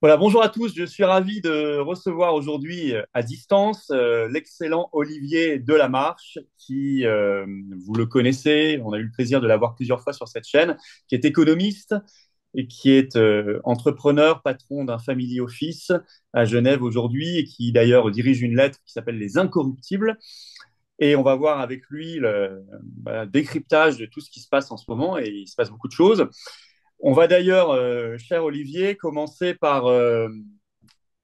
Voilà, bonjour à tous. Je suis ravi de recevoir aujourd'hui à distance l'excellent Olivier Delamarche, qui, vous le connaissez, on a eu le plaisir de l'avoir plusieurs fois sur cette chaîne, qui est économiste et qui est entrepreneur, patron d'un family office à Genève aujourd'hui et qui d'ailleurs dirige une lettre qui s'appelle Les Incorruptibles. Et on va voir avec lui le décryptage de tout ce qui se passe en ce moment et il se passe beaucoup de choses. On va d'ailleurs, cher Olivier, commencer par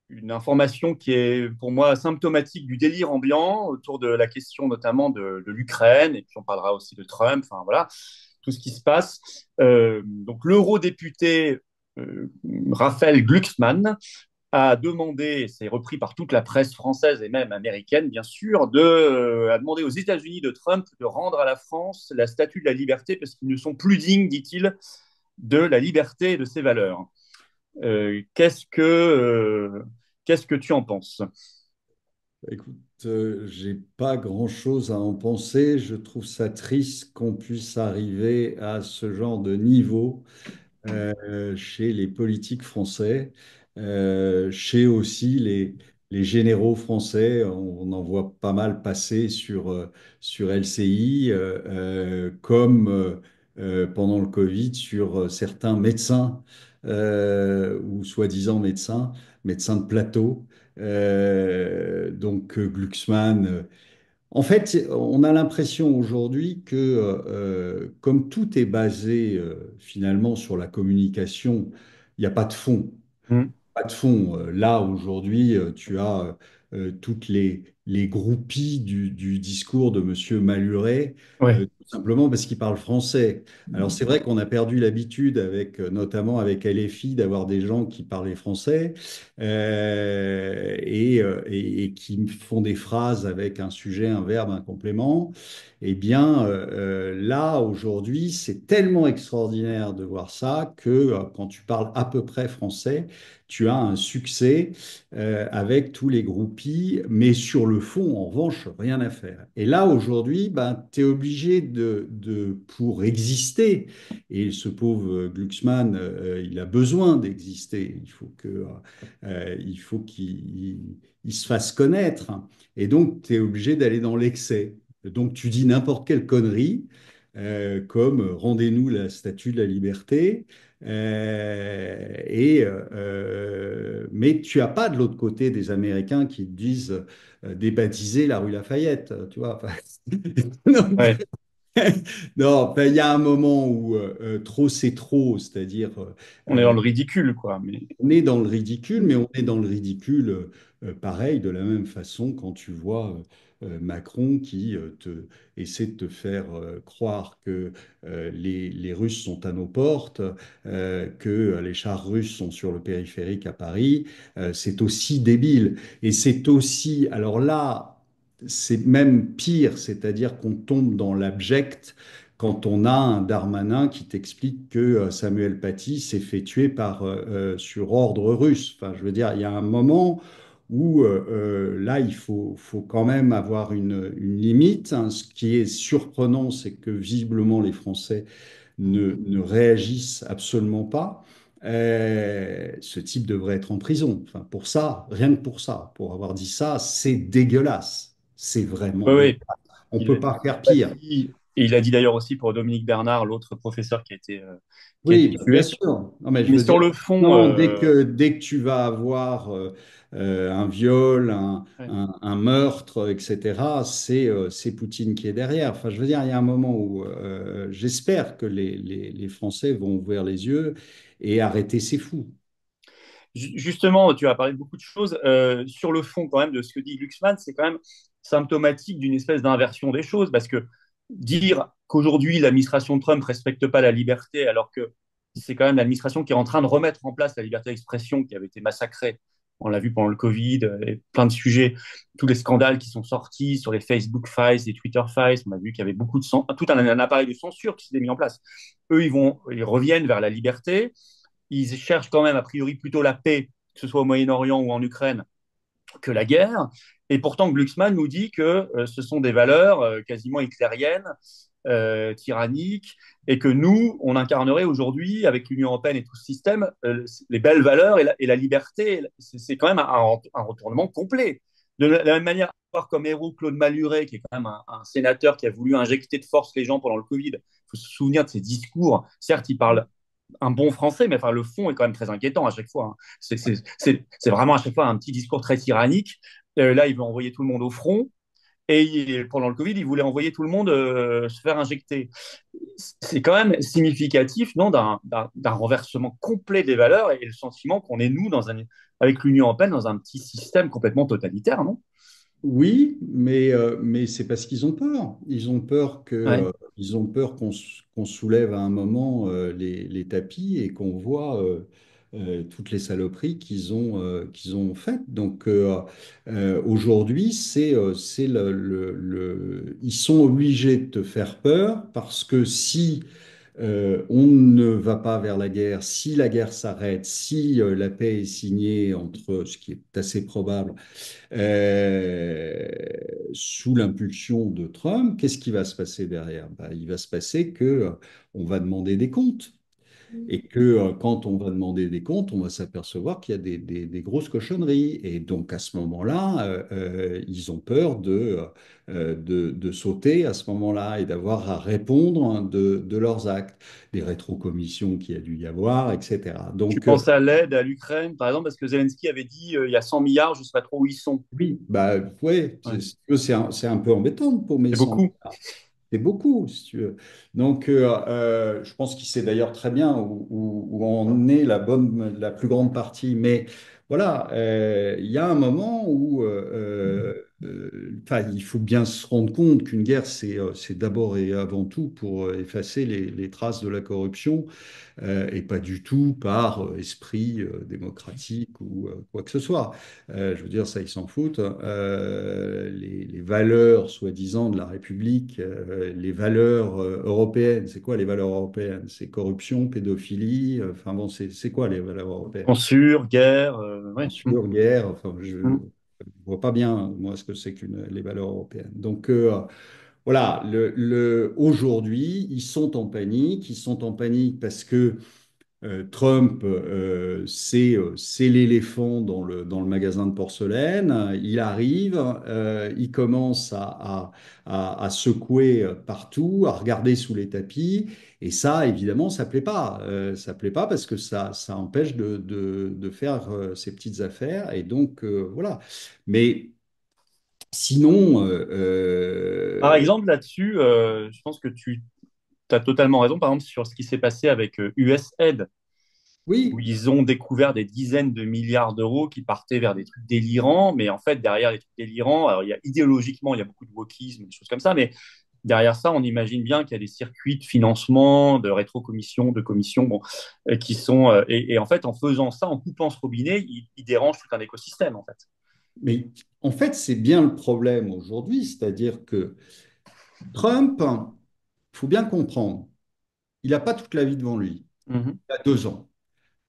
une information qui est pour moi symptomatique du délire ambiant autour de la question notamment de l'Ukraine, et puis on parlera aussi de Trump, enfin voilà, tout ce qui se passe. Donc l'eurodéputé Raphaël Glucksmann a demandé, c'est repris par toute la presse française et même américaine, bien sûr, a demandé aux États-Unis de Trump de rendre à la France la statue de la liberté parce qu'ils ne sont plus dignes, dit-il, de la liberté et de ses valeurs. Euh, qu'est-ce que qu'est-ce que tu en penses? Écoute, j'ai pas grand-chose à en penser. Je trouve ça triste qu'on puisse arriver à ce genre de niveau chez les politiques français, chez aussi les généraux français. On en voit pas mal passer sur LCI, comme pendant le Covid sur certains médecins ou soi-disant médecins de plateau. Glucksmann. En fait, on a l'impression aujourd'hui que, comme tout est basé finalement sur la communication, il n'y a pas de fond. Mm. Pas de fond. Là, aujourd'hui, tu as toutes les groupies du discours de Monsieur Maluret, Ouais. tout simplement parce qu'il parle français. Alors, c'est vrai qu'on a perdu l'habitude, avec, notamment avec LFI, d'avoir des gens qui parlaient français et qui font des phrases avec un sujet, un verbe, un complément. Eh bien, là, aujourd'hui, c'est tellement extraordinaire de voir ça que quand tu parles à peu près français, tu as un succès avec tous les groupies, mais sur le fond, en revanche, rien à faire. Et là, aujourd'hui, ben, tu es obligé pour exister, et ce pauvre Glucksmann, il a besoin d'exister, il faut qu'il se fasse connaître, et donc tu es obligé d'aller dans l'excès. Donc tu dis n'importe quelle connerie, comme rendez-nous la statue de la liberté. Mais tu n'as pas de l'autre côté des Américains qui te disent débaptiser la rue Lafayette, tu vois. Enfin, donc, Ouais. non, enfin, il y a un moment où trop c'est trop, c'est-à-dire On est dans le ridicule, quoi. Mais on est dans le ridicule, mais on est dans le ridicule pareil, de la même façon quand tu vois Macron qui essaie de te faire croire que les Russes sont à nos portes, que les chars russes sont sur le périphérique à Paris. C'est aussi débile. Et c'est aussi, alors là, c'est même pire, c'est-à-dire qu'on tombe dans l'abject quand on a un Darmanin qui t'explique que Samuel Paty s'est fait tuer sur ordre russe. Enfin, je veux dire, il y a un moment où là, faut quand même avoir une limite, hein. Ce qui est surprenant, c'est que visiblement les Français ne réagissent absolument pas. Ce type devrait être en prison. Enfin, pour ça, rien que pour ça, pour avoir dit ça, c'est dégueulasse. C'est vraiment oui, dégueulasse. oui. On Il a peut dit, pas faire pire. et il a dit d'ailleurs aussi pour Dominique Bernard, l'autre professeur qui a été Oui, bah, bien tué. sûr. Non, mais je Mais veux sur dire, le fond, non, dès que tu vas avoir un viol, ouais. un meurtre, etc., c'est Poutine qui est derrière. Enfin, je veux dire, il y a un moment où j'espère que les Français vont ouvrir les yeux et arrêter ces fous. Justement, tu as parlé de beaucoup de choses. Sur le fond, quand même, de ce que dit Glucksmann, c'est quand même symptomatique d'une espèce d'inversion des choses, parce que dire qu'aujourd'hui, l'administration de Trump ne respecte pas la liberté, alors que c'est quand même l'administration qui est en train de remettre en place la liberté d'expression qui avait été massacrée. On l'a vu pendant le Covid, et plein de sujets, tous les scandales qui sont sortis sur les Facebook Files, les Twitter Files. On a vu qu'il y avait beaucoup de tout un appareil de censure qui s'était mis en place. Eux, ils reviennent vers la liberté. Ils cherchent quand même, a priori, plutôt la paix, que ce soit au Moyen-Orient ou en Ukraine, que la guerre. Et pourtant, Glucksmann nous dit que ce sont des valeurs quasiment hitlériennes tyrannique, et que nous, on incarnerait aujourd'hui, avec l'Union européenne et tout ce système, les belles valeurs et la liberté. C'est quand même un retournement complet. De la même manière, voir comme héros Claude Malhuret, qui est quand même un sénateur qui a voulu injecter de force les gens pendant le Covid. Il faut se souvenir de ses discours. Certes, il parle un bon français, mais enfin, le fond est quand même très inquiétant à chaque fois, hein. C'est vraiment à chaque fois un petit discours très tyrannique. Là, il veut envoyer tout le monde au front. Et pendant le Covid, il voulait envoyer tout le monde se faire injecter. C'est quand même significatif, non, d'un renversement complet des valeurs et le sentiment qu'on est, nous, avec l'Union européenne, dans un petit système complètement totalitaire, non? Oui, mais c'est parce qu'ils ont peur. Ils ont peur Ouais. ils ont peur qu'on soulève à un moment les tapis et qu'on voit toutes les saloperies qu'ils ont faites. Donc aujourd'hui, c'est ils sont obligés de te faire peur parce que si on ne va pas vers la guerre, si la guerre s'arrête, si la paix est signée entre, ce qui est assez probable, sous l'impulsion de Trump, qu'est-ce qui va se passer derrière? Ben, il va se passer que on va demander des comptes. Et que quand on va demander des comptes, on va s'apercevoir qu'il y a des grosses cochonneries. Et donc à ce moment-là, ils ont peur de sauter à ce moment-là et d'avoir à répondre hein, de leurs actes, des rétrocommissions qu'il y a dû y avoir, etc. Tu Donc penses à l'aide à l'Ukraine, par exemple, parce que Zelensky avait dit il y a 100 milliards, je ne sais pas trop où ils sont. oui, bah ouais, Ouais. c'est un peu embêtant pour mes C'est 100. beaucoup. C'est beaucoup, si tu veux. Donc, je pense qu'il sait d'ailleurs très bien où en est la plus grande partie. Mais voilà, il y a un moment où, enfin, il faut bien se rendre compte qu'une guerre, c'est d'abord et avant tout pour effacer les traces de la corruption et pas du tout par esprit démocratique ou quoi que ce soit. Je veux dire, ça, ils s'en foutent. Les valeurs, soi-disant, de la République, les valeurs européennes, c'est quoi les valeurs européennes? C'est corruption, pédophilie, enfin bon, c'est quoi les valeurs européennes? Censure, guerre, ouais. Censure, guerre, enfin, je ne Mm. vois pas bien, moi, ce que c'est qu'une les valeurs européennes. Donc, voilà, aujourd'hui, ils sont en panique parce que Trump, c'est l'éléphant dans le magasin de porcelaine. Il arrive, il commence à secouer partout, à regarder sous les tapis. Et ça, évidemment, ça plaît pas. Ça plaît pas parce que ça empêche de faire ses petites affaires. Et donc, voilà. Mais sinon, Par exemple, là-dessus, je pense que tu as totalement raison, par exemple, sur ce qui s'est passé avec USAID, où oui, ils ont découvert des dizaines de milliards d'euros qui partaient vers des trucs délirants, mais en fait, derrière les trucs délirants, alors idéologiquement, il y a beaucoup de wokisme, des choses comme ça, mais derrière ça, on imagine bien qu'il y a des circuits de financement, de rétrocommission, de commission, bon, qui sont. Et en fait, en faisant ça, en coupant ce robinet, ils dérangent tout un écosystème, en fait. mais en fait, c'est bien le problème aujourd'hui, c'est-à-dire que Trump, il faut bien comprendre, il n'a pas toute la vie devant lui. Mhm, Il a 2 ans.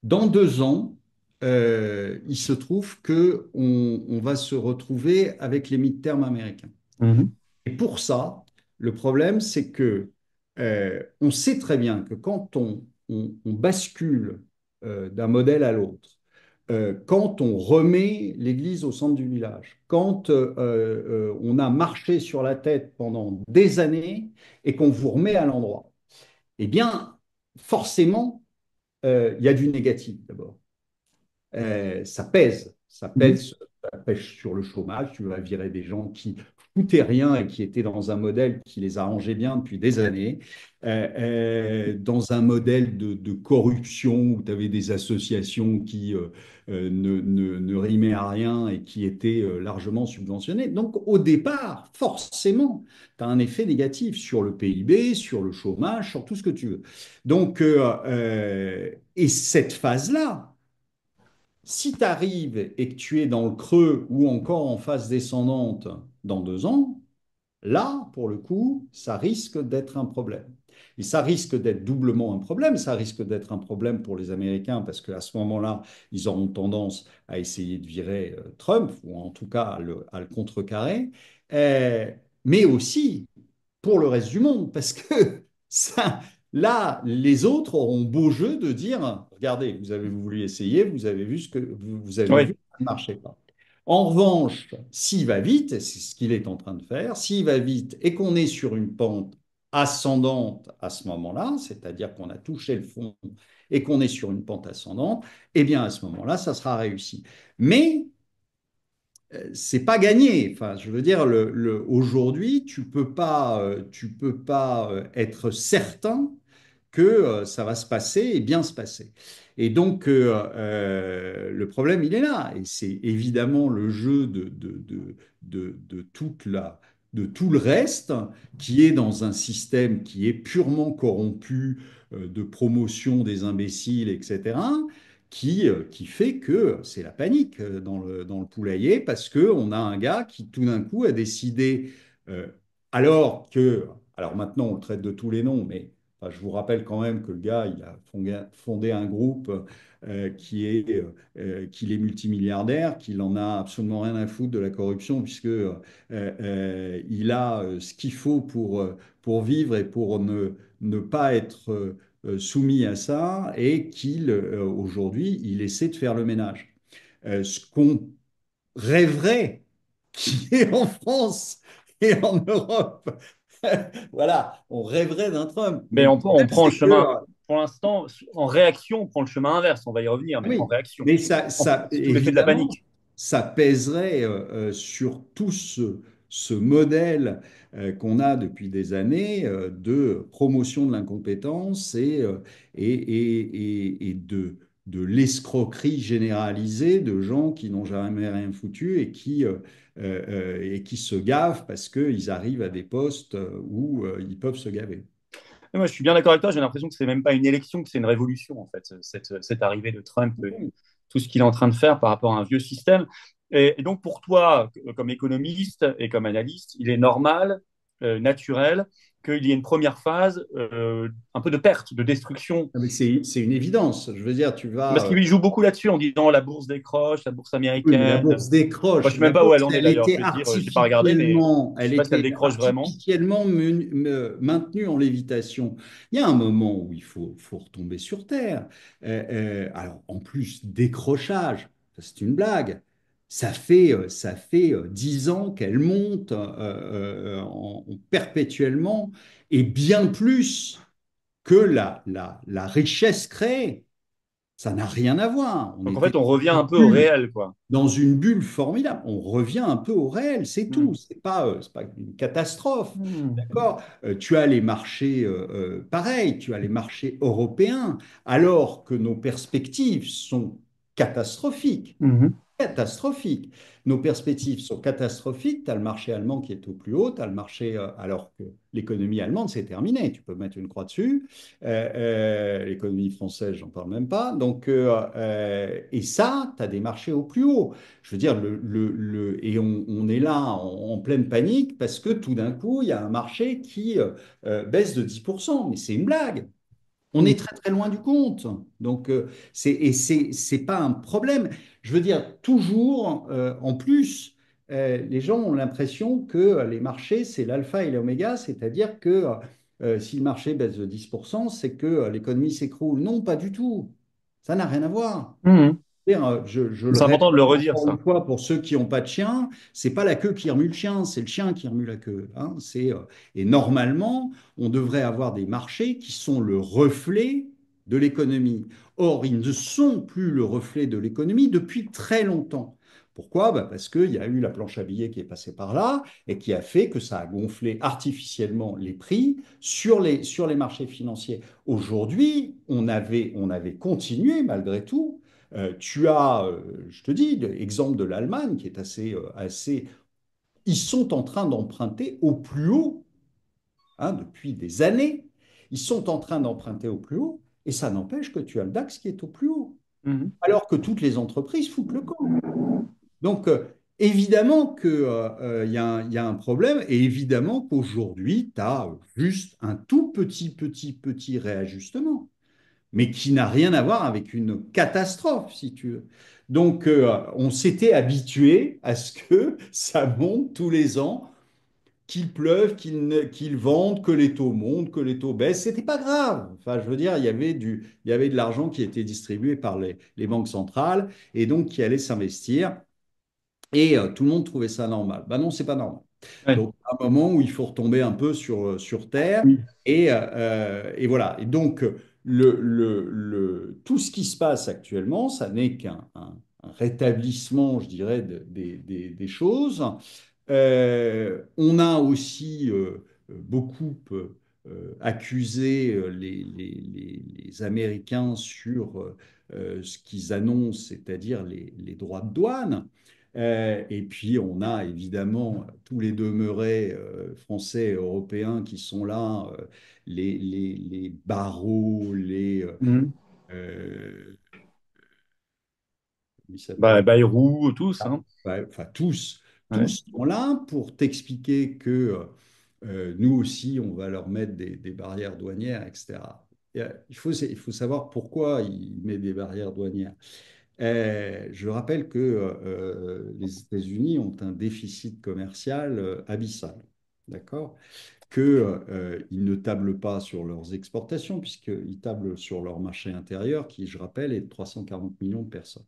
Dans 2 ans, il se trouve que on va se retrouver avec les midterms américains. mhm, Et pour ça, le problème, c'est que on sait très bien que quand on bascule d'un modèle à l'autre, quand on remet l'église au centre du village, quand on a marché sur la tête pendant des années et qu'on vous remet à l'endroit, eh bien, forcément, il y a du négatif d'abord. Ça mhm. pèse, ça pêche sur le chômage. Tu vas virer des gens qui foutaient rien et qui étaient dans un modèle qui les arrangeait bien depuis des années, dans un modèle de corruption où tu avais des associations qui ne rimaient à rien et qui étaient largement subventionnées. Donc au départ, forcément, tu as un effet négatif sur le PIB, sur le chômage, sur tout ce que tu veux. Donc, et cette phase-là, si tu arrives et que tu es dans le creux ou encore en phase descendante dans 2 ans, là, pour le coup, ça risque d'être un problème. Et ça risque d'être doublement un problème. Ça risque d'être un problème pour les Américains parce qu'à ce moment-là, ils auront tendance à essayer de virer Trump ou en tout cas à le contrecarrer. Euh, mais aussi, pour le reste du monde, parce que ça, là, les autres auront beau jeu de dire, regardez, vous avez voulu essayer, vous avez vu ce que vous avez vu, Oui. ça ne marchait pas. En revanche, s'il va vite, et c'est ce qu'il est en train de faire, s'il va vite et qu'on est sur une pente ascendante à ce moment-là, c'est-à-dire qu'on a touché le fond et qu'on est sur une pente ascendante, eh bien à ce moment-là, ça sera réussi. Mais c'est pas gagné. Enfin, je veux dire, aujourd'hui, tu peux pas être certain que ça va se passer et bien se passer. Et donc, le problème, il est là. Et c'est évidemment le jeu de toute de tout le reste qui est dans un système qui est purement corrompu de promotion des imbéciles, etc., qui fait que c'est la panique dans le poulailler parce qu'on a un gars qui tout d'un coup a décidé, euh, alors maintenant on le traite de tous les noms, mais enfin, je vous rappelle quand même que le gars, il a fondé un groupe qu'il est multimilliardaire, qu'il en a absolument rien à foutre de la corruption, puisque il a ce qu'il faut pour vivre et pour ne pas être soumis à ça, et qu'il, aujourd'hui, il essaie de faire le ménage. Ce qu'on rêverait qui est en France et en Europe. Voilà, on rêverait d'un Trump. Mais Mais le on problème, prend le c'est que chemin, pour l'instant, en réaction, on prend le chemin inverse. On va y revenir, mais en oui, réaction. mais C'est tout l'effet de la évidemment, panique. ça pèserait sur tout ce modèle qu'on a depuis des années de promotion de l'incompétence et de l'escroquerie généralisée de gens qui n'ont jamais rien foutu et qui se gavent parce qu'ils arrivent à des postes où ils peuvent se gaver. Et moi, je suis bien d'accord avec toi. J'ai l'impression que c'est même pas une élection, que c'est une révolution, en fait, cette arrivée de Trump, tout ce qu'il est en train de faire par rapport à un vieux système. Et donc, pour toi, comme économiste et comme analyste, il est normal, naturel, qu'il y ait une première phase, un peu de perte, de destruction. Ah, mais c'est une évidence. Je veux dire, tu Parce vas. qu'il joue beaucoup là-dessus en disant la bourse décroche, la bourse Oui, mais la américaine. bourse Moi, je décroche. sais La même pas où elle bourse, en est d'ailleurs. Je vais te dire, j'ai pas regardé, mais je sais pas si elle décroche vraiment. maintenue en lévitation. Il y a un moment où faut retomber sur Terre. Alors, en plus, décrochage, ça, c'est une blague. Ça fait 10 ans qu'elle monte perpétuellement et bien plus que la richesse créée. Ça n'a rien à voir. On Donc en était fait, on revient dans un une peu au bulle, réel, quoi. dans une bulle formidable. On revient un peu au réel, c'est tout. Hmm. C'est pas une catastrophe. Hmm. D'accord? Tu as les marchés pareils, tu as les marchés européens, alors que nos perspectives sont catastrophiques. Mhm. Catastrophique. Nos perspectives sont catastrophiques. Tu as le marché allemand qui est au plus haut, tu as le marché, alors que l'économie allemande, c'est terminé. Tu peux mettre une croix dessus. L'économie française, j'en parle même pas. Donc, et ça, tu as des marchés au plus haut. Je veux dire, et on est là en pleine panique parce que tout d'un coup, il y a un marché qui baisse de 10%. Mais c'est une blague. On est très très loin du compte. Donc, c'est pas un problème. Je veux dire, toujours, en plus, les gens ont l'impression que les marchés, c'est l'alpha et l'oméga, c'est-à-dire que si le marché baisse de 10%, c'est que l'économie s'écroule. Non, pas du tout. Ça n'a rien à voir. Mhm. Je le C'est répète important de le redire, encore une ça. fois pour ceux qui n'ont pas de chien, c'est pas la queue qui remue le chien, c'est le chien qui remue la queue. Hein. Et normalement, on devrait avoir des marchés qui sont le reflet de l'économie. Or, ils ne sont plus le reflet de l'économie depuis très longtemps. Pourquoi? Bah, parce qu'il y a eu la planche à billets qui est passée par là et qui a fait que ça a gonflé artificiellement les prix sur les marchés financiers. Aujourd'hui, on avait continué malgré tout. Tu as, je te dis, l'exemple de l'Allemagne qui est assez. Ils sont en train d'emprunter au plus haut, hein, depuis des années. Ils sont en train d'emprunter au plus haut, et ça n'empêche que tu as le DAX qui est au plus haut, Mhm. alors que toutes les entreprises foutent le camp. Donc, évidemment qu'il y a un problème, et évidemment qu'aujourd'hui, tu as juste un tout petit réajustement, mais qui n'a rien à voir avec une catastrophe, si tu veux. Donc, on s'était habitué à ce que ça monte tous les ans, qu'il pleuve, qu'il vente, que les taux montent, que les taux baissent. C'était pas grave. Enfin, je veux dire, il y avait de l'argent qui était distribué par les banques centrales et donc qui allait s'investir. Et tout le monde trouvait ça normal. Ben non, c'est pas normal. Ouais. Donc, à un moment où il faut retomber un peu sur terre. Oui. Et voilà. Et donc, tout ce qui se passe actuellement, ça n'est un rétablissement, je dirais, des choses. On a aussi beaucoup accusé les Américains sur ce qu'ils annoncent, c'est-à-dire les droits de douane. Et puis, on a évidemment tous les demeurés français et européens qui sont là, les barreaux, Mhm. euh, comment ils Bah, s'appellent? Bayrou, tous, hein. Ouais, enfin, tous Ouais. sont là pour t'expliquer que nous aussi, on va leur mettre des barrières douanières, etc. Il faut savoir pourquoi il met des barrières douanières. Je rappelle que les États-Unis ont un déficit commercial abyssal, d'accord? Que, ils ne tablent pas sur leurs exportations, puisqu'ils tablent sur leur marché intérieur, qui, je rappelle, est de 340 millions de personnes.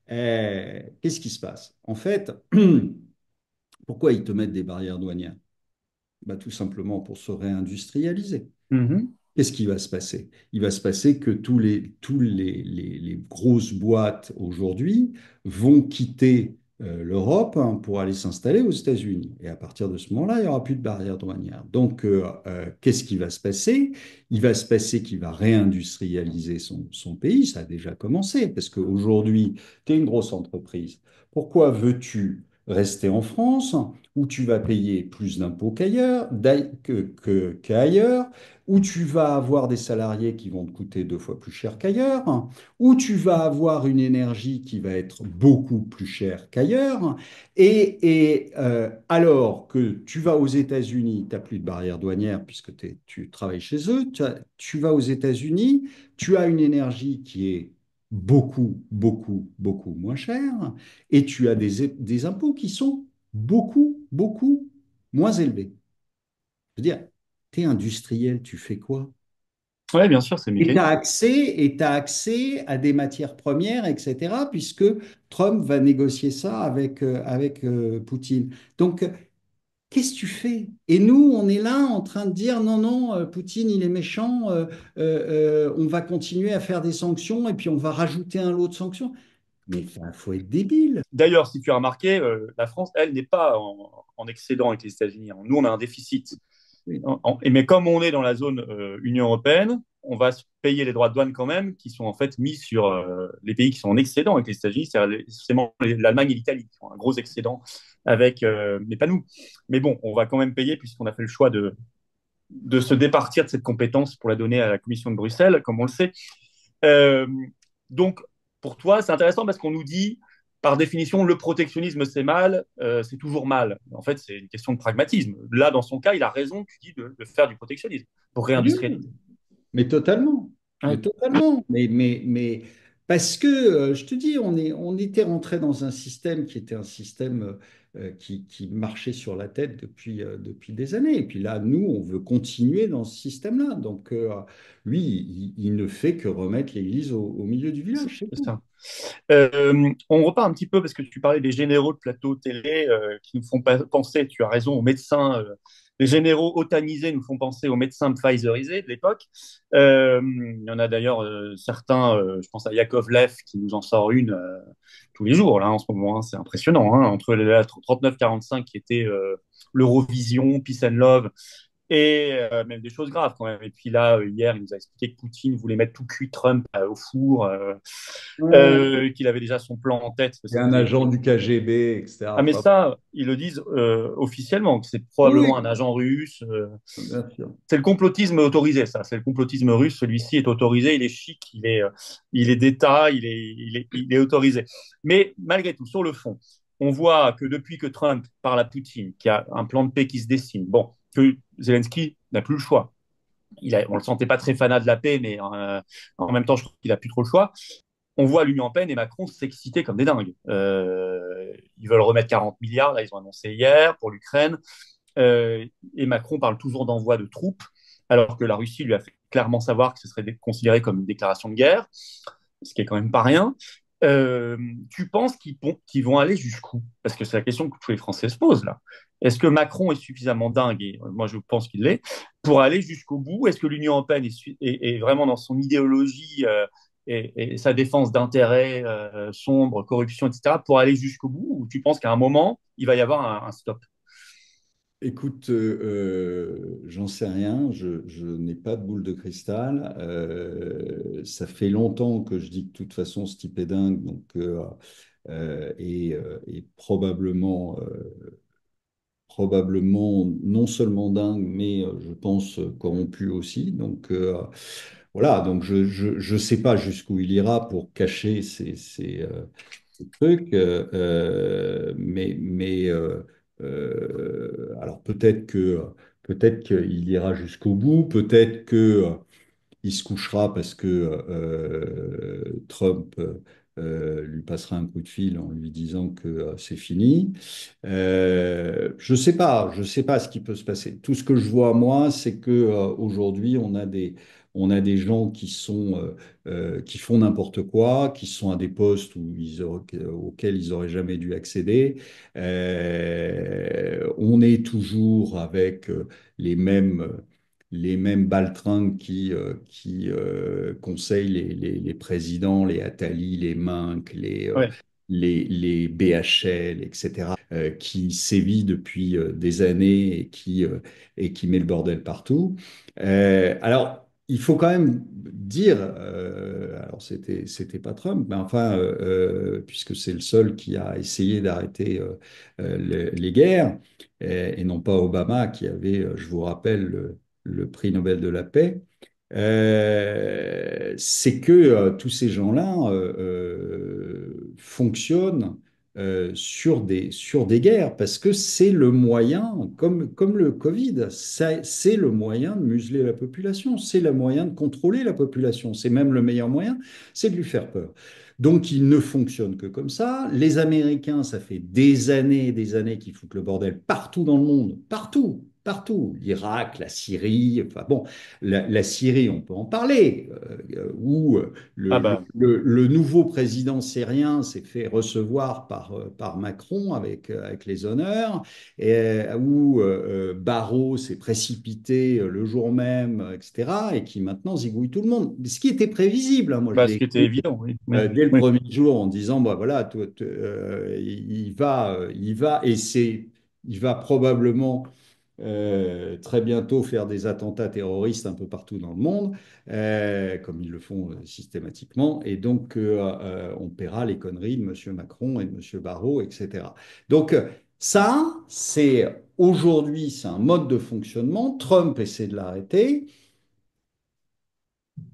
Qu'est-ce qui se passe? En fait, pourquoi ils te mettent des barrières douanières? Bah, tout simplement pour se réindustrialiser. Mhm. Qu'est-ce qui va se passer? Il va se passer que les grosses boîtes aujourd'hui vont quitter l'Europe hein, pour aller s'installer aux États-Unis. Et à partir de ce moment-là, il n'y aura plus de barrières douanières. Donc, qu'est-ce qui va se passer? Il va se passer qu'il va réindustrialiser son pays. Ça a déjà commencé, parce qu'aujourd'hui, tu es une grosse entreprise. Pourquoi veux-tu rester en France où tu vas payer plus d'impôts qu'ailleurs? Où tu vas avoir des salariés qui vont te coûter deux fois plus cher qu'ailleurs, hein, où tu vas avoir une énergie qui va être beaucoup plus chère qu'ailleurs, alors que tu vas aux États-Unis, tu n'as plus de barrière douanière puisque tu travailles chez eux, tu vas aux États-Unis, tu as une énergie qui est beaucoup, beaucoup, beaucoup moins chère, et tu as des impôts qui sont beaucoup, beaucoup moins élevés. Je veux dire, tu es industriel, tu fais quoi? Ouais, bien sûr, c'est mécanique. Et tu accès à des matières premières, etc., puisque Trump va négocier ça avec Poutine. Donc, qu'est-ce que tu fais? Et nous, on est là en train de dire non, non, Poutine, il est méchant, on va continuer à faire des sanctions et puis on va rajouter un lot de sanctions. Mais il faut être débile. D'ailleurs, si tu as remarqué, la France, elle, n'est pas en excédent avec les États-Unis, hein. Nous, on a un déficit. Oui. Mais comme on est dans la zone Union européenne, on va se payer les droits de douane quand même, qui sont en fait mis sur les pays qui sont en excédent avec les États-Unis, c'est-à-dire l'Allemagne et l'Italie, qui ont un gros excédent avec, mais pas nous. Mais bon, on va quand même payer puisqu'on a fait le choix de se départir de cette compétence pour la donner à la Commission de Bruxelles, comme on le sait. Euh, donc, pour toi, c'est intéressant parce qu'on nous dit, par définition, le protectionnisme, c'est mal, c'est toujours mal. En fait, c'est une question de pragmatisme. Là, dans son cas, il a raison, tu dis, de faire du protectionnisme pour réindustrialiser. Mais totalement, mais Ouais. totalement. Mais parce que, je te dis, on était rentré dans un système qui était un système qui marchait sur la tête depuis des années. Et puis là, nous, on veut continuer dans ce système-là. Donc, lui, il ne fait que remettre l'église au milieu du village, c'est C'est tout. ça. On repart un petit peu parce que tu parlais des généraux de plateau télé qui nous font penser, tu as raison, aux médecins. Les généraux otanisés nous font penser aux médecins pfizerisés de l'époque. Il y en a d'ailleurs certains, je pense à Yakovlev qui nous en sort une tous les jours là en ce moment, hein. C'est impressionnant, hein, entre la 39-45 qui était l'Eurovision, Peace and Love, et même des choses graves quand même. Et puis là, hier, il nous a expliqué que Poutine voulait mettre tout cuit Trump au four, Ouais. qu'il avait déjà son plan en tête. C'est un agent du KGB, etc. Ah, mais Enfin, ça, ils le disent officiellement, que c'est oui, probablement un agent russe. bien sûr. C'est le complotisme autorisé, ça. C'est le complotisme russe. Celui-ci est autorisé, il est chic, il est d'État, il est autorisé. Mais malgré tout, sur le fond, on voit que depuis que Trump parle à Poutine, qu'il y a un plan de paix qui se dessine, bon, que Zelensky n'a plus le choix. On le sentait pas très fanat de la paix, mais en même temps, je trouve qu'il a plus trop le choix. On voit l'Union européenne et Macron s'exciter comme des dingues. Ils veulent remettre 40 milliards, là, ils ont annoncé hier pour l'Ukraine. Euh, et Macron parle toujours d'envoi de troupes, alors que la Russie lui a fait clairement savoir que ce serait considéré comme une déclaration de guerre, ce qui est quand même pas rien. Euh, Tu penses qu'ils vont aller jusqu'où? Parce que c'est la question que tous les Français se posent là. Est-ce que Macron est suffisamment dingue, et moi je pense qu'il l'est, pour aller jusqu'au bout? Est-ce que l'Union européenne est vraiment dans son idéologie et sa défense d'intérêts sombres, corruption, etc., pour aller jusqu'au bout? Ou tu penses qu'à un moment, il va y avoir un stop? Écoute, j'en sais rien, je n'ai pas de boule de cristal. Ça fait longtemps que je dis que de toute façon ce type est dingue, donc, et probablement non seulement dingue, mais je pense corrompu aussi. Donc voilà, donc je sais pas jusqu'où il ira pour cacher ces trucs, alors peut-être qu'il ira jusqu'au bout, peut-être que il se couchera parce que Trump lui passera un coup de fil en lui disant que c'est fini. Je sais pas ce qui peut se passer. Tout ce que je vois moi, c'est que aujourd'hui on a des gens qui font n'importe quoi, qui sont à des postes auxquels ils auraient jamais dû accéder. On est toujours avec les mêmes baltringues qui conseillent les présidents, les Attali, les Minc, Ouais. les BHL, etc., qui sévit depuis des années et qui met le bordel partout. Alors, il faut quand même dire, alors c'était pas Trump, mais enfin, puisque c'est le seul qui a essayé d'arrêter les guerres, et non pas Obama qui avait, je vous rappelle, le prix Nobel de la paix, c'est que tous ces gens-là fonctionnent sur des guerres, parce que c'est le moyen, comme le Covid, c'est le moyen de museler la population, c'est le moyen de contrôler la population, c'est même le meilleur moyen, c'est de lui faire peur. Donc, il ne fonctionne que comme ça. Les Américains, ça fait des années et des années qu'ils foutent le bordel partout dans le monde, partout, partout. L'Irak, la Syrie, enfin bon, la Syrie, on peut en parler, où Ah bah, le nouveau président syrien s'est fait recevoir par Macron avec les honneurs, et où Barrot s'est précipité le jour même, etc., et qui maintenant zigouille tout le monde. Ce qui était prévisible, hein, moi je bah, l'ai ce qui était écrit évident, oui. Oui, dès le oui. premier jour en disant, bah voilà, il va probablement très bientôt faire des attentats terroristes un peu partout dans le monde, comme ils le font systématiquement, et donc on paiera les conneries de M. Macron et de M. Barrot, etc. Donc ça, c'est aujourd'hui, c'est un mode de fonctionnement. Trump essaie de l'arrêter.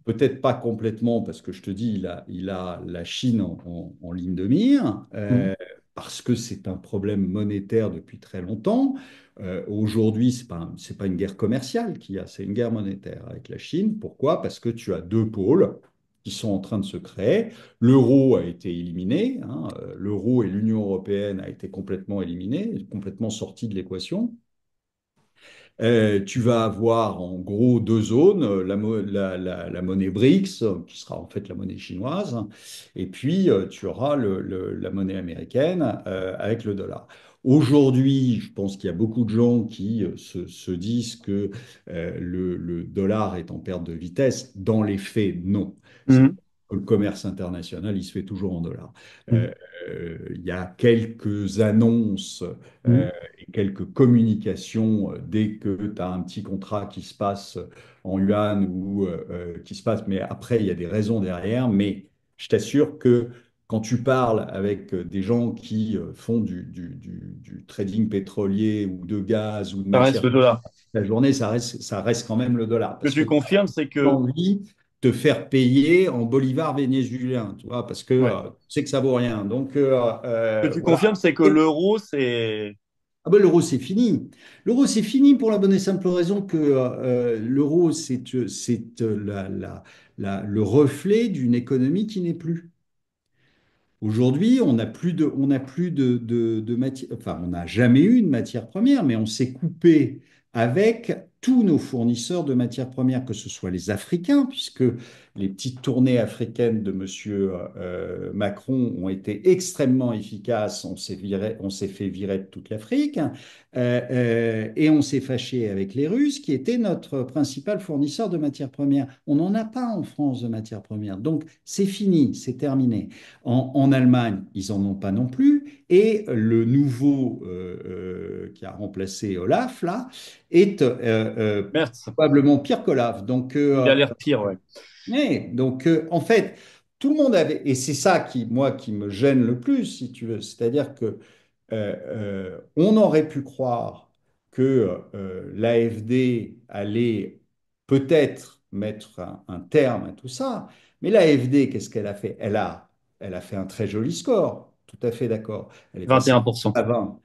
Peut-être pas complètement, parce que je te dis, il a la Chine en ligne de mire, Mm. parce que c'est un problème monétaire depuis très longtemps. Aujourd'hui, c'est pas une guerre commerciale qu'il y a, c'est une guerre monétaire avec la Chine. Pourquoi? Parce que tu as deux pôles qui sont en train de se créer. L'euro a été éliminé, hein, l'euro et l'Union européenne a été complètement éliminé, complètement sorti de l'équation. Tu vas avoir en gros deux zones, la monnaie BRICS, qui sera en fait la monnaie chinoise, et puis tu auras la monnaie américaine avec le dollar. Aujourd'hui, je pense qu'il y a beaucoup de gens qui se disent que le dollar est en perte de vitesse. Dans les faits, non. C'est Mm. le commerce international, il se fait toujours en dollars. Mm. Il y a quelques annonces Mm. et quelques communications dès que tu as un petit contrat qui se passe en yuan ou qui se passe, mais après, il y a des raisons derrière. Mais je t'assure que quand tu parles avec des gens qui font du trading pétrolier ou de gaz ou de Ça reste matière le dollar. la journée, ça reste quand même le dollar. Ce que Parce que tu tu as confirmes, c'est que, envie de faire payer en bolivars vénézuéliens, tu vois, parce que ouais. tu sais que ça vaut rien. Donc, Ce que tu voilà. confirmes, c'est que l'euro, c'est. Ah ben, l'euro, c'est fini. L'euro, c'est fini pour la bonne et simple raison que l'euro, c'est le reflet d'une économie qui n'est plus. Aujourd'hui, on n'a plus de matière, enfin, on n'a jamais eu de matière première, mais on s'est coupé avec tous nos fournisseurs de matières premières, que ce soit les Africains, puisque les petites tournées africaines de Monsieur Macron ont été extrêmement efficaces. On s'est fait virer de toute l'Afrique, et on s'est fâché avec les Russes, qui étaient notre principal fournisseur de matières premières. On n'en a pas en France de matières premières, donc c'est fini, c'est terminé. En Allemagne, ils n'en ont pas non plus. Et le nouveau qui a remplacé Olaf, là, est Merz, probablement pire qu'Olaf. il a l'air pire, ouais. En fait, tout le monde avait, et c'est ça qui, moi, qui me gêne le plus, si tu veux, c'est-à-dire que on aurait pu croire que l'AfD allait peut-être mettre un terme à tout ça, mais l'AfD, qu'est-ce qu'elle a fait? Elle a fait un très joli score, tout à fait d'accord. Elle est passée 21%. à 20.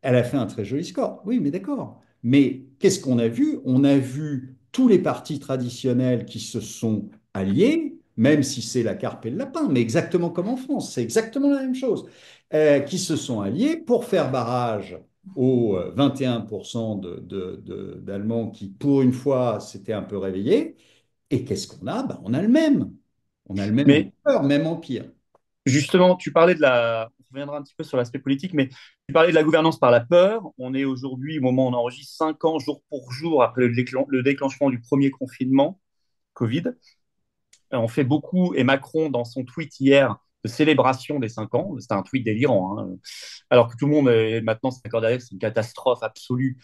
Elle a fait un très joli score, oui, mais d'accord. Mais qu'est-ce qu'on a vu? On a vu tous les partis traditionnels qui se sont alliés, même si c'est la carpe et le lapin, mais exactement comme en France, c'est exactement la même chose, qui se sont alliés pour faire barrage aux 21% d'Allemands qui, pour une fois, s'étaient un peu réveillés. Et qu'est-ce qu'on a? Ben, on a le même. On a le même en Mais peur, même en pire. justement, tu parlais de la. On reviendra un petit peu sur l'aspect politique, mais tu parlais de la gouvernance par la peur. On est aujourd'hui, au moment où on enregistre, 5 ans jour pour jour après le déclenchement du premier confinement Covid. On fait beaucoup, et Macron, dans son tweet hier, de célébration des 5 ans, c'était un tweet délirant, hein, alors que tout le monde est maintenant s'accorde derrière que c'est une catastrophe absolue.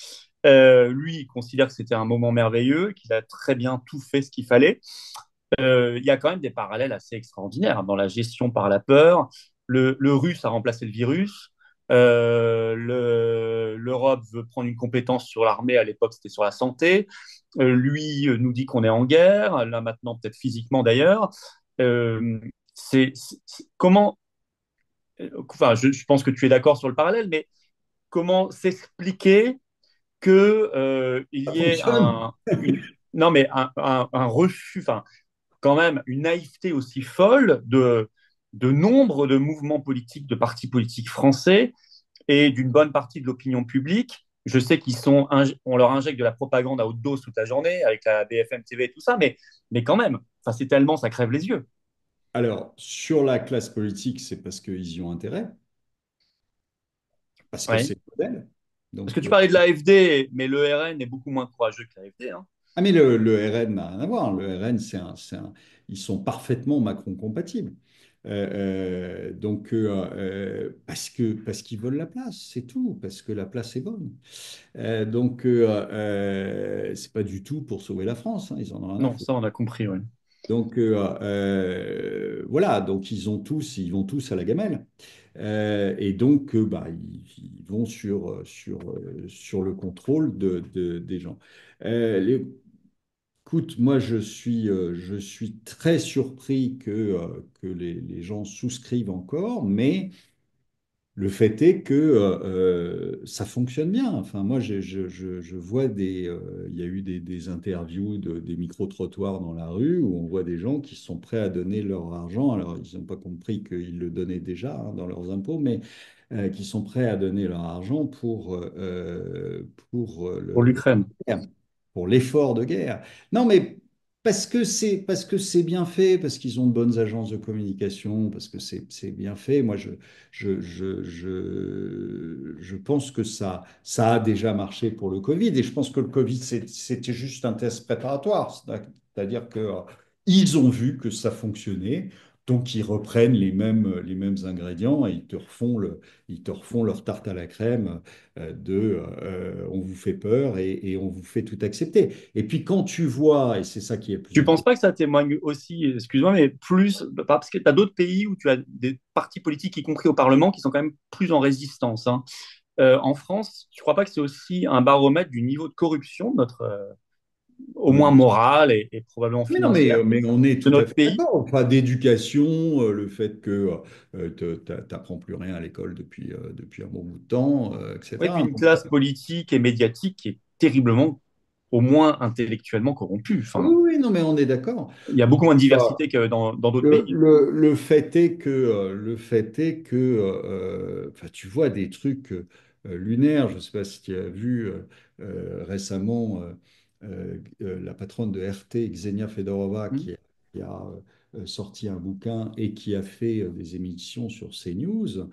Lui, il considère que c'était un moment merveilleux, qu'il a très bien tout fait ce qu'il fallait. Il y a quand même des parallèles assez extraordinaires dans la gestion par la peur. Le russe a remplacé le virus. L'Europe veut prendre une compétence sur l'armée, à l'époque c'était sur la santé. Lui nous dit qu'on est en guerre, là maintenant peut-être physiquement d'ailleurs. Euh, comment, enfin je pense que tu es d'accord sur le parallèle, mais comment s'expliquer que il Ça y ait fonctionne. non mais un refus, enfin quand même une naïveté aussi folle de nombre de mouvements politiques, de partis politiques français et d'une bonne partie de l'opinion publique. Je sais on leur injecte de la propagande à haute dose toute la journée avec la BFM TV et tout ça, mais quand même, enfin, c'est tellement, ça crève les yeux. Alors, sur la classe politique, c'est parce qu'ils y ont intérêt, parce que Ouais. c'est le modèle. Parce que Donc, tu parlais de l'AFD, mais le RN est beaucoup moins courageux que l'AFD. Hein. ah, mais le RN n'a rien à voir. Le RN, ils sont parfaitement Macron-compatibles. Parce qu'ils veulent la place, c'est tout, parce que la place est bonne. C'est pas du tout pour sauver la France, hein, ils en ont rien à Non, foutre. ça on a compris. Ouais. Voilà, donc ils vont tous à la gamelle. Ils vont sur le contrôle des gens. Écoute, moi, je suis très surpris que les gens souscrivent encore, mais le fait est que ça fonctionne bien. Enfin, moi, je vois il y a eu des interviews, des micro-trottoirs dans la rue où on voit des gens qui sont prêts à donner leur argent. Alors, ils n'ont pas compris qu'ils le donnaient déjà hein, dans leurs impôts, mais qui sont prêts à donner leur argent pour Pour l'Ukraine. pour l'effort de guerre. Non, mais parce que c'est bien fait, parce qu'ils ont de bonnes agences de communication, parce que c'est bien fait. Moi, je pense que ça a déjà marché pour le Covid, et je pense que le Covid, c'était juste un test préparatoire. C'est-à-dire que ils ont vu que ça fonctionnait. Donc, ils reprennent les mêmes ingrédients et ils te refont leur tarte à la crème on vous fait peur et on vous fait tout accepter. Et puis quand tu vois, et c'est ça qui est le plus Tu ne penses important, pas que ça témoigne aussi, excuse-moi, mais plus, parce que tu as d'autres pays où tu as des partis politiques, y compris au Parlement, qui sont quand même plus en résistance. Hein. En France, tu ne crois pas que c'est aussi un baromètre du niveau de corruption, au ah mais moins bien sûr. morale et probablement Mais non, financière, mais on est de tout à notre fait pays? d'accord. Enfin, d'éducation, le fait que tu n'apprends plus rien à l'école depuis un bon bout de temps, Oui, puis etc. une classe politique et médiatique qui est terriblement au moins intellectuellement corrompus. Oui, Enfin, oui, non, mais on est d'accord. il y a beaucoup moins de diversité que dans d'autres pays. Le fait est que, enfin, tu vois des trucs lunaires. Je ne sais pas si tu as vu récemment la patronne de RT, Xenia Fedorova, Hmm. qui a sorti un bouquin et qui a fait des émissions sur CNews.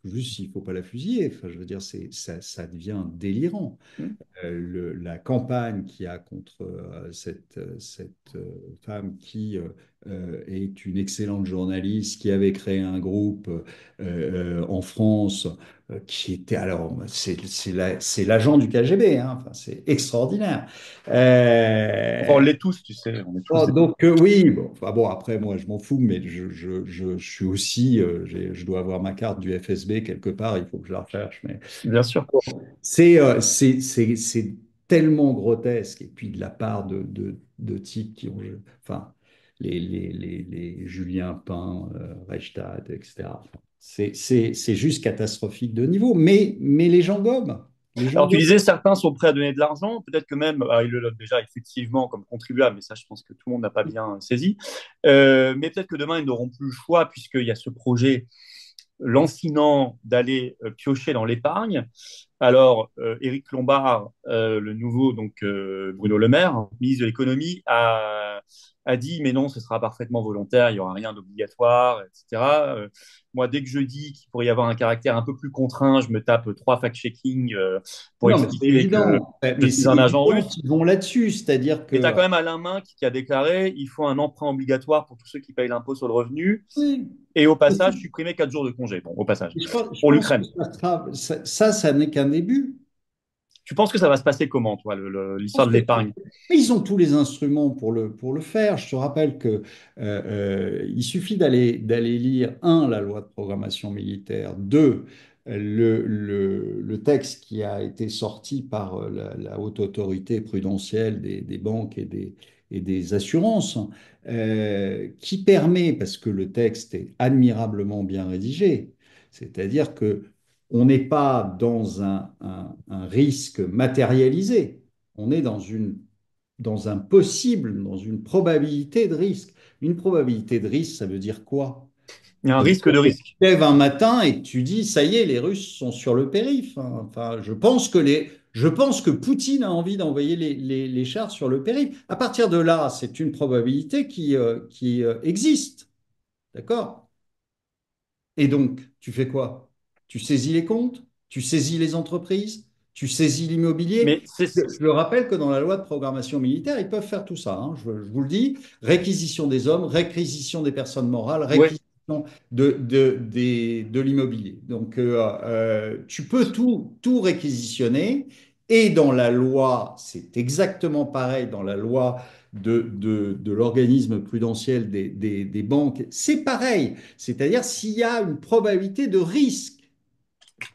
Tout juste, il ne faut pas la fusiller. Enfin, je veux dire, ça devient délirant. Hmm. La campagne qu'il y a contre cette femme qui est une excellente journaliste, qui avait créé un groupe en France, qui était alors, c'est l'agent du KGB, hein, enfin, c'est extraordinaire. Enfin, on Euh, l'est tous, tu sais, on est tous bon, des... donc oui, bon, enfin, bon, après moi je m'en fous, mais je suis aussi, je dois avoir ma carte du FSB quelque part, il faut que je la recherche, mais Bien sûr. c'est tellement grotesque. Et puis de la part de types qui ont, enfin, les Julien Pain, Reichstad, etc. Enfin, c'est juste catastrophique de niveau. Mais les gens gomment. Les gens Alors, tu gomment. disais, certains sont prêts à donner de l'argent, peut-être que même, ils le donnent déjà effectivement comme contribuable, mais ça, je pense que tout le monde n'a pas bien saisi. Mais peut-être que demain, ils n'auront plus le choix, puisqu'il y a ce projet lancinant d'aller piocher dans l'épargne. Alors, Éric Lombard, le nouveau donc Bruno Le Maire, ministre de l'économie, a dit mais non, ce sera parfaitement volontaire, il n'y aura rien d'obligatoire, etc. Moi, dès que je dis qu'il pourrait y avoir un caractère un peu plus contraint, je me tape trois fact-checking pour Non, mais c'est expliquer que évident. je Mais suis c'est un agent évident russe. qu'ils vont là-dessus. C'est-à-dire Mais tu as que quand même Alain Minc qui a déclaré il faut un emprunt obligatoire pour tous ceux qui payent l'impôt sur le revenu oui. et au passage supprimer 4 jours de congé. Bon, au passage. Je Pour pense que l'Ukraine. ça n'est qu'un début. Tu penses que ça va se passer comment, toi, l'histoire Pense de que l'épargne? mais ils ont tous les instruments pour le faire. Je te rappelle que il suffit d'aller lire, un, la loi de programmation militaire, deux, le texte qui a été sorti par la haute autorité prudentielle des banques et des assurances, qui permet, parce que le texte est admirablement bien rédigé, c'est-à-dire que on n'est pas dans un risque matérialisé, on est dans un possible, dans une probabilité de risque. Une probabilité de risque, ça veut dire quoi? Il y a un Ça veut risque dire de que tu risque. te lèves un matin et que tu dis, ça y est, les Russes sont sur le périph', hein. Enfin, je pense que Poutine a envie d'envoyer les chars sur le périph'. À partir de là, c'est une probabilité qui existe. D'accord? Et donc, tu fais quoi? Tu saisis les comptes, tu saisis les entreprises, tu saisis l'immobilier. Mais c'est Je le rappelle que dans la loi de programmation militaire, ils peuvent faire tout ça, hein. Je vous le dis, réquisition des hommes, réquisition des personnes morales, ouais. réquisition de l'immobilier. Donc, tu peux tout réquisitionner. Et dans la loi, c'est exactement pareil dans la loi de l'organisme prudentiel des banques, c'est pareil. C'est-à-dire s'il y a une probabilité de risque.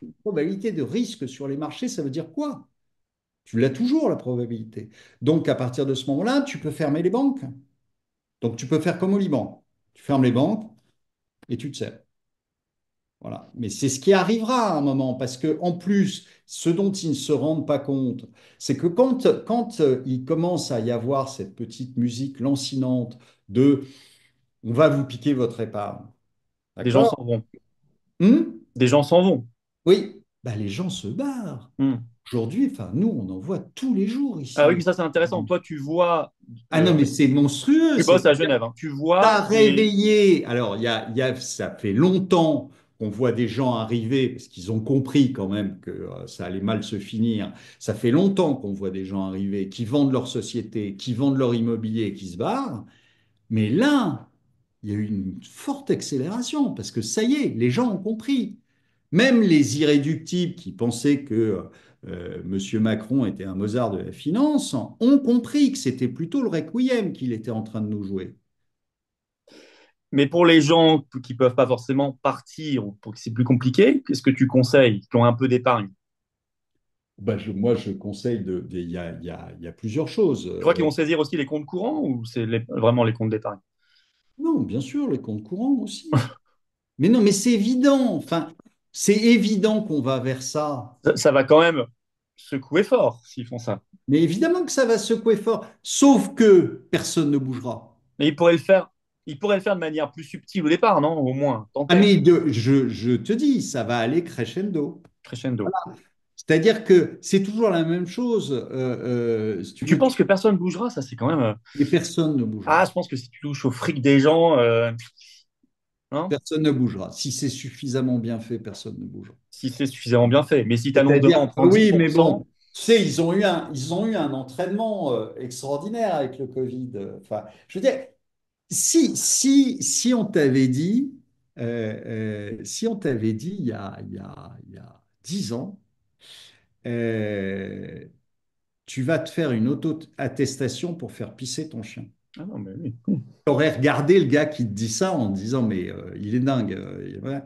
Une probabilité de risque sur les marchés, ça veut dire quoi? Tu l'as toujours, la probabilité. Donc, à partir de ce moment-là, tu peux fermer les banques. Donc, tu peux faire comme au Liban. Tu fermes les banques et tu te sers. Voilà. Mais c'est ce qui arrivera à un moment, parce que en plus, ce dont ils ne se rendent pas compte, c'est que quand il commence à y avoir cette petite musique lancinante de on va vous piquer votre épargne, Des gens d'accord? s'en vont. Hmm. Des gens s'en vont. Oui, bah, les gens se barrent. Hmm. Aujourd'hui, enfin, nous, on en voit tous les jours Ah oui, ici. mais ça, c'est intéressant. Toi, tu vois, Ah non, mais c'est monstrueux. tu bosses à Genève, hein. Tu vois Ça réveillé. Alors, ça fait longtemps qu'on voit des gens arriver, parce qu'ils ont compris quand même que ça allait mal se finir. Ça fait longtemps qu'on voit des gens arriver qui vendent leur société, qui vendent leur immobilier, qui se barrent. Mais là, il y a eu une forte accélération, parce que ça y est, les gens ont compris. Même les irréductibles qui pensaient que M. Macron était un Mozart de la finance ont compris que c'était plutôt le requiem qu'il était en train de nous jouer. Mais pour les gens qui peuvent pas forcément partir ou pour qui c'est plus compliqué, qu'est-ce que tu conseilles, qui ont un peu d'épargne? Bah, moi, je conseille il y a plusieurs choses. Tu crois qu'ils vont saisir aussi les comptes courants ou c'est vraiment les comptes d'épargne? Non, bien sûr, les comptes courants aussi. Mais non, mais c'est évident. Enfin, c'est évident qu'on va vers ça. Ça va quand même. secouer fort s'ils font ça. Mais évidemment que ça va secouer fort, sauf que personne ne bougera. Mais ils pourraient le faire de manière plus subtile au départ, non? Au moins, Ah tenter, mais je te dis, ça va aller crescendo. crescendo. C'est-à-dire que c'est toujours la même chose. Si tu Tu veux, penses que personne bougera? Ça, c'est quand même. et personne ne Ah, bougera. je pense que si tu touches au fric des gens, non? Personne ne bougera. Si c'est suffisamment bien fait, personne ne bougera. Si c'est suffisamment bien fait. Mais si tu annonces demain C'est-à-dire, on ah prend oui, mais 10%, bon, tu sais, ils ont eu un entraînement extraordinaire avec le Covid. Enfin, je veux dire, si on t'avait dit, si on t'avait dit il y a 10 ans, euh, tu vas te faire une auto-attestation pour faire pisser ton chien. ah non, mais oui. Tu aurais regardé le gars qui te dit ça en te disant, mais il est dingue. Ouais.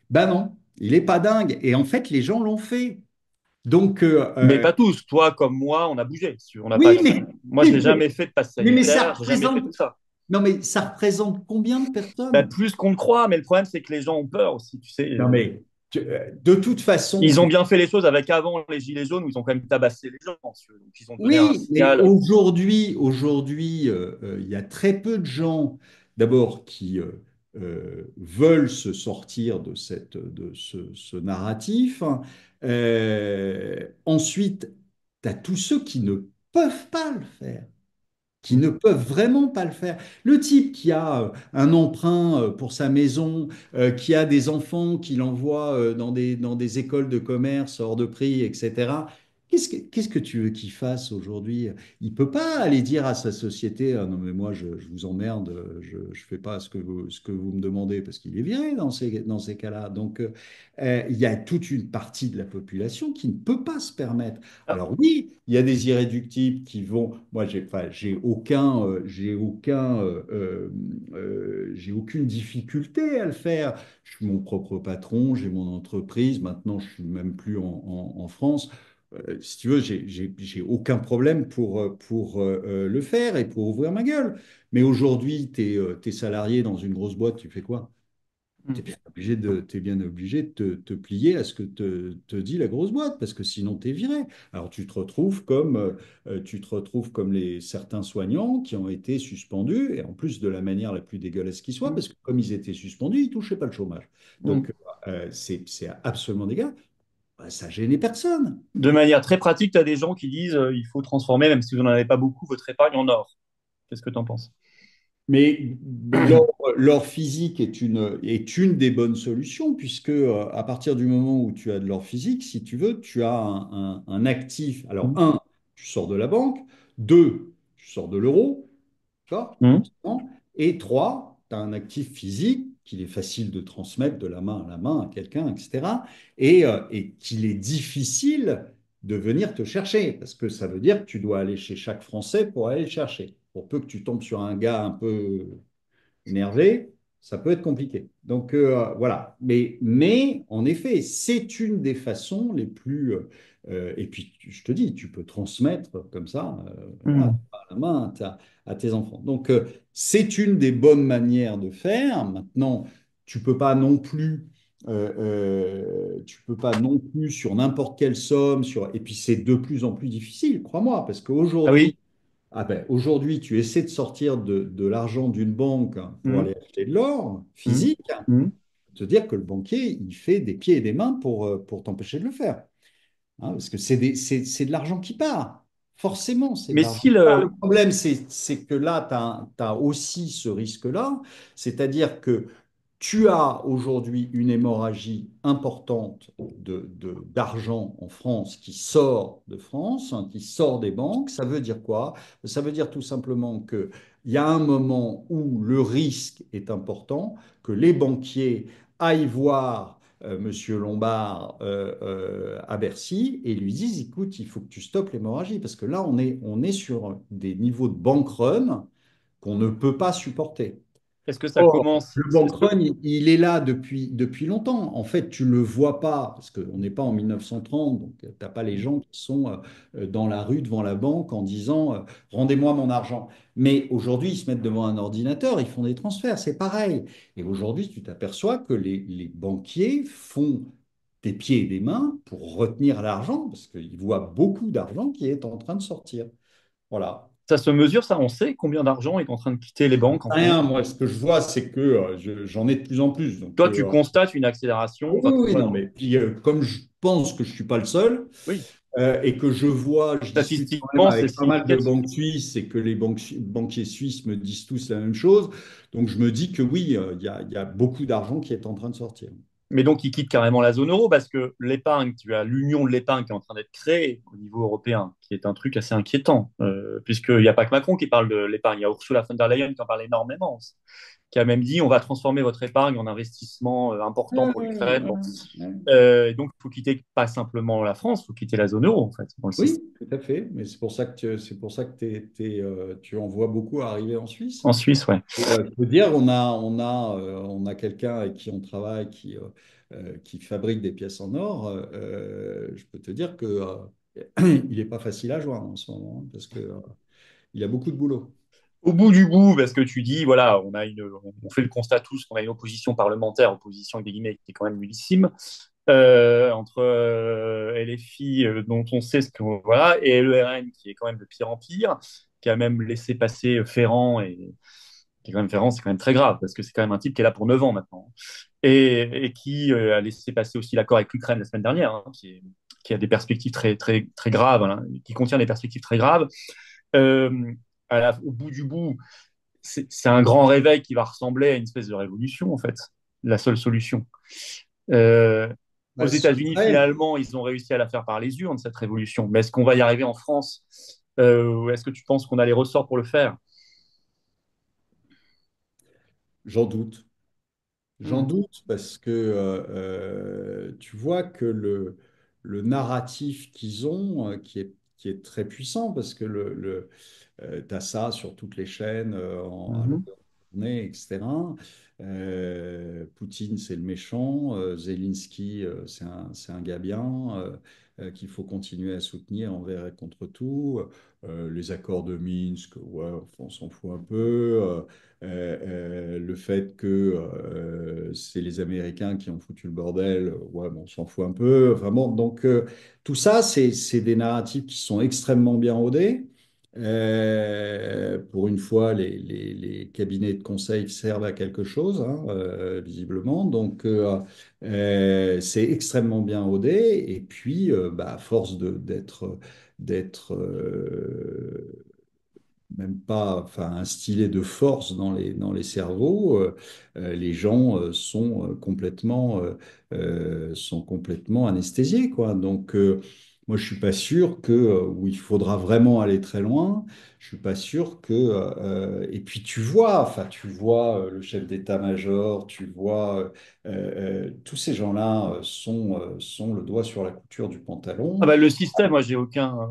Ben non, il est pas dingue. Et en fait, les gens l'ont fait. Donc, Mais pas tous. Toi, comme moi, on a bougé. Si on n'a pas... oui, mais, Moi, je oui, n'ai jamais fait de passe mais ça sanitaire, j'ai jamais fait représente, tout ça. non, mais ça représente combien de Bah, personnes? plus qu'on ne croit, mais le problème, c'est que les gens ont peur aussi. Tu sais, Non, mais de toute façon, ils ont bien fait les choses avec avant les Gilets jaunes où ils ont quand même tabassé les gens. Donc, ils ont donné un oui, mais signal. aujourd'hui, il y a très peu de gens, d'abord, qui veulent se sortir de ce narratif. Ensuite, tu as tous ceux qui ne peuvent pas le faire, qui ne peuvent vraiment pas le faire. Le type qui a un emprunt pour sa maison, qui a des enfants qu'il envoie dans des écoles de commerce hors de prix, etc. Qu'est-ce que tu veux qu'il fasse aujourd'hui? Il peut pas aller dire à sa société, ah non mais moi je vous emmerde, je fais pas ce que vous me demandez parce qu'il est viré dans ces cas-là. Donc il y a toute une partie de la population qui ne peut pas se permettre. Ah, Alors oui, il y a des irréductibles qui vont. Moi, enfin, j'ai aucune difficulté à le faire. Je suis mon propre patron, j'ai mon entreprise. Maintenant, je suis même plus en France. Si tu veux, j'ai aucun problème pour le faire et pour ouvrir ma gueule. Mais aujourd'hui, tu es salarié dans une grosse boîte, tu fais quoi? hmm. T'es bien obligé de te plier à ce que te dit la grosse boîte, parce que sinon t'es viré. Alors tu te retrouves comme certains soignants qui ont été suspendus, et en plus de la manière la plus dégueulasse qui soit, parce que comme ils étaient suspendus, ils touchaient pas le chômage. Hmm. Donc c'est absolument dégueulasse. Bah, ça gênait personne. De manière très pratique, tu as des gens qui disent il faut transformer, même si vous n'en avez pas beaucoup, votre épargne en or. Qu'est-ce que tu en penses? Mais l'or physique est une des bonnes solutions, puisque à partir du moment où tu as de l'or physique, si tu veux, tu as un actif. Alors, un, tu sors de la banque. Deux, tu sors de l'euro. D'accord? Hmm. Forcément. Et trois, tu as un actif physique qu'il est facile de transmettre de la main à la main à quelqu'un, etc. Et qu'il est difficile de venir te chercher, parce que ça veut dire que tu dois aller chez chaque Français pour aller le chercher. Pour peu que tu tombes sur un gars un peu énervé, ça peut être compliqué. Donc voilà. Mais en effet, c'est une des façons les plus. Et puis je te dis, tu peux transmettre comme ça, voilà, Hmm. à la main à tes enfants. Donc c'est une des bonnes manières de faire. Maintenant, tu peux pas non plus. Tu peux pas non plus sur n'importe quelle somme, et puis c'est de plus en plus difficile, crois-moi, parce Ah qu'aujourd'hui, oui? aujourd'hui, tu essaies de sortir de l'argent d'une banque pour Hmm. aller acheter de l'or Hmm. physique, Hmm. te dire que le banquier, il fait des pieds et des mains pour t'empêcher de le faire. Hein, parce que c'est de l'argent qui part. Forcément, c'est de Mais l'argent si qui part. Le le... problème, c'est que là, tu as aussi ce risque-là. C'est-à-dire que tu as aujourd'hui une hémorragie importante d'argent en France qui sort de France, hein, qui sort des banques. Ça veut dire quoi? Ça veut dire tout simplement qu'il y a un moment où le risque est important, que les banquiers aillent voir Monsieur Lombard à Bercy et lui disent, écoute, il faut que tu stoppes l'hémorragie, parce que là, on est sur des niveaux de bank run qu'on ne peut pas supporter. Est-ce que ça Or, commence? le bank run, il est là depuis longtemps. En fait, tu ne le vois pas, parce qu'on n'est pas en 1930, donc tu n'as pas les gens qui sont dans la rue devant la banque en disant rendez-moi mon argent. Mais aujourd'hui, ils se mettent devant un ordinateur, ils font des transferts, c'est pareil. Et aujourd'hui, tu t'aperçois que les banquiers font des pieds et des mains pour retenir l'argent, parce qu'ils voient beaucoup d'argent qui est en train de sortir. Voilà. Ça se mesure, ça, on sait combien d'argent est en train de quitter les banques en Rien, France? moi, ce que je vois, c'est que j'en ai de plus en plus. Donc, Toi, tu constates une accélération, oui, enfin, oui, oui, toi, non, mais puis, comme je pense que je ne suis pas le seul, oui, et que je vois, je discute quand même statistiquement, c'est avec pas mal de significatif. banques suisses et que les banquiers suisses me disent tous la même chose. Donc je me dis que oui, il y a beaucoup d'argent qui est en train de sortir. Mais donc, ils quittent carrément la zone euro parce que l'épargne, tu as l'union de l'épargne qui est en train d'être créée au niveau européen, qui est un truc assez inquiétant, puisqu'il n'y a pas que Macron qui parle de l'épargne, il y a Ursula von der Leyen qui en parle énormément, qui a même dit on va transformer votre épargne en investissement important pour l'Ukraine. Bon. Donc, il faut quitter pas simplement la France, il faut quitter la zone euro, en fait, dans le système. Oui, tout à fait. Mais c'est pour ça que c'est pour ça que tu en vois beaucoup arriver en Suisse. En Suisse, ouais. Et, je peux dire, on a quelqu'un avec qui on travaille qui fabrique des pièces en or. Je peux te dire que il n'est pas facile à joindre en ce moment, hein, parce que il a beaucoup de boulot. Au bout du bout, parce que tu dis, voilà, on fait le constat tous qu'on a une opposition parlementaire, opposition avec des guillemets, qui est quand même nullissime, entre LFI, dont on sait ce que voilà, et le RN qui est quand même de pire en pire, qui a même laissé passer Ferrand et qui est quand même Ferrand, c'est quand même très grave parce que c'est quand même un type qui est là pour 9 ans maintenant et qui a laissé passer aussi l'accord avec l'Ukraine la semaine dernière, hein, qui a des perspectives très très très graves, hein, qui contient des perspectives très graves. Euh, Au bout du bout, c'est un grand réveil qui va ressembler à une espèce de révolution en fait, la seule solution. Euh, Aux Bah, ce États-Unis, serait, finalement, ils ont réussi à la faire par les urnes, cette révolution. Mais est-ce qu'on va y arriver en France? Est-ce que tu penses qu'on a les ressorts pour le faire? j'en doute. J'en Hmm. doute parce que tu vois que le narratif qu'ils ont, qui est très puissant, parce que tu as ça sur toutes les chaînes à Mhm. longueur de journée, etc. Poutine, c'est le méchant. Zelensky, c'est un gars bien qu'il faut continuer à soutenir envers et contre tout. Les accords de Minsk, ouais, on s'en fout un peu. Le fait que c'est les Américains qui ont foutu le bordel, ouais, bon, on s'en fout un peu. Enfin bon, donc tout ça, c'est des narratifs qui sont extrêmement bien rodés. Pour une fois, les cabinets de conseil servent à quelque chose, hein, visiblement. Donc, c'est extrêmement bien rodé. Et puis, à force d'être même pas, enfin, instillé de force dans les cerveaux, les gens sont complètement anesthésiés, quoi. Donc, moi, je suis pas sûr que, où il faudra vraiment aller très loin. Je suis pas sûr que, et puis tu vois le chef d'état-major, tu vois tous ces gens-là sont le doigt sur la couture du Ah pantalon. bah, le système, moi, j'ai aucun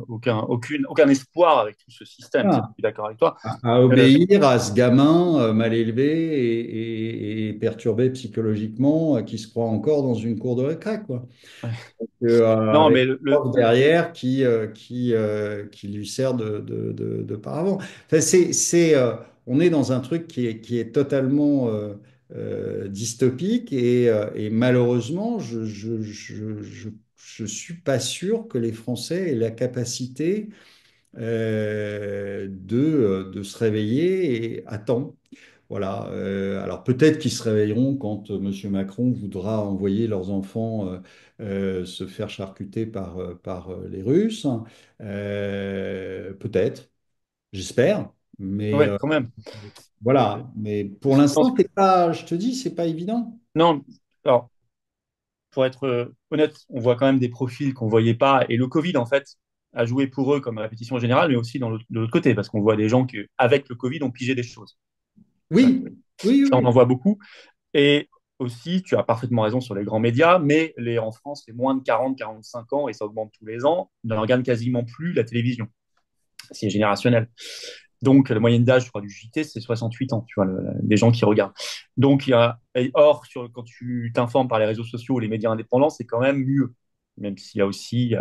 espoir avec tout ce système. Ça, je Voilà. suis d'accord avec toi. À Euh, obéir à ce gamin mal élevé et perturbé psychologiquement qui se croit encore dans une cour de récré, quoi. non, Avec mais un prof derrière qui lui sert de paravent. Enfin, on est dans un truc qui est totalement dystopique et malheureusement, je suis pas sûr que les Français aient la capacité de se réveiller à temps. Voilà. Alors peut-être qu'ils se réveilleront quand M. Macron voudra envoyer leurs enfants se faire charcuter par les Russes. Peut-être, j'espère. Mais ouais, quand même. Euh, voilà. Mais pour je pense l'instant, que je te dis, c'est pas évident. non. Alors, pour être honnête, on voit quand même des profils qu'on ne voyait pas. Et le Covid, en fait, a joué pour eux comme répétition générale, mais aussi de l'autre côté, parce qu'on voit des gens qui, avec le Covid, ont pigé des choses. Ça, Oui, oui, ça, on en oui. voit beaucoup. Et aussi, tu as parfaitement raison sur les grands médias, mais en France, les moins de 40-45 ans, et ça augmente tous les ans, ne regardent quasiment plus la télévision. C'est générationnel. Donc, la moyenne d'âge, je crois, du JT, c'est 68 ans, tu vois, les gens qui regardent. Donc, quand tu t'informes par les réseaux sociaux ou les médias indépendants, c'est quand même mieux, même s'il y a aussi,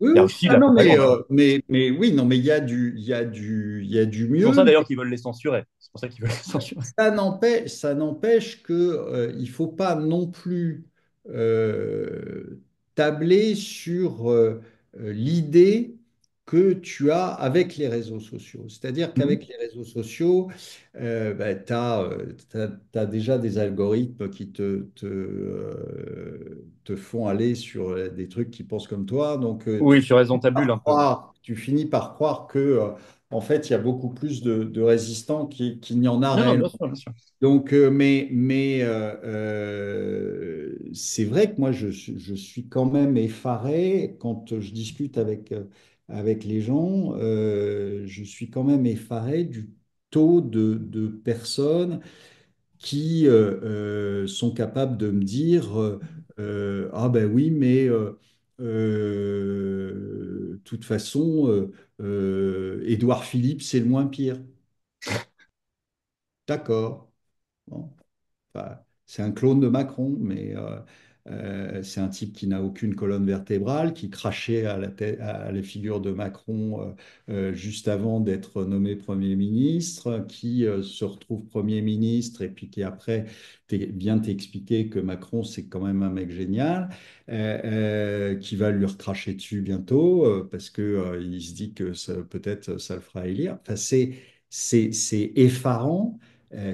Oui, il y a oui. aussi de Ah la non, propagande, hein. mais oui, non, mais il y a du C'est pour ça, mieux. d'ailleurs, qu'ils veulent les censurer. C'est pour ça qu'ils veulent les censurer. Ça n'empêche que, il faut pas non plus tabler sur l'idée que tu as avec les réseaux sociaux. C'est-à-dire Mhm. qu'avec les réseaux sociaux, tu as, déjà des algorithmes qui te font aller sur des trucs qui pensent comme toi. Donc, Oui, tu restes dans ta bulle un peu. tu finis par croire que, en fait, il y a beaucoup plus de résistants qu'il n'y en a Non, non, réellement. bien sûr, bien sûr. Donc, c'est vrai que moi, je suis quand même effaré quand je discute avec les gens, je suis quand même effaré du taux de personnes qui sont capables de me dire ah ben oui, mais de toute façon, Édouard Philippe, c'est le moins pire. D'accord. Bon. Enfin, c'est un clone de Macron, mais c'est un type qui n'a aucune colonne vertébrale, qui crachait à la figure de Macron juste avant d'être nommé Premier ministre, qui se retrouve Premier ministre et puis qui après vient t'expliquer que Macron, c'est quand même un mec génial, qui va lui recracher dessus bientôt parce que il se dit que peut-être ça le fera élire. Enfin, c'est effarant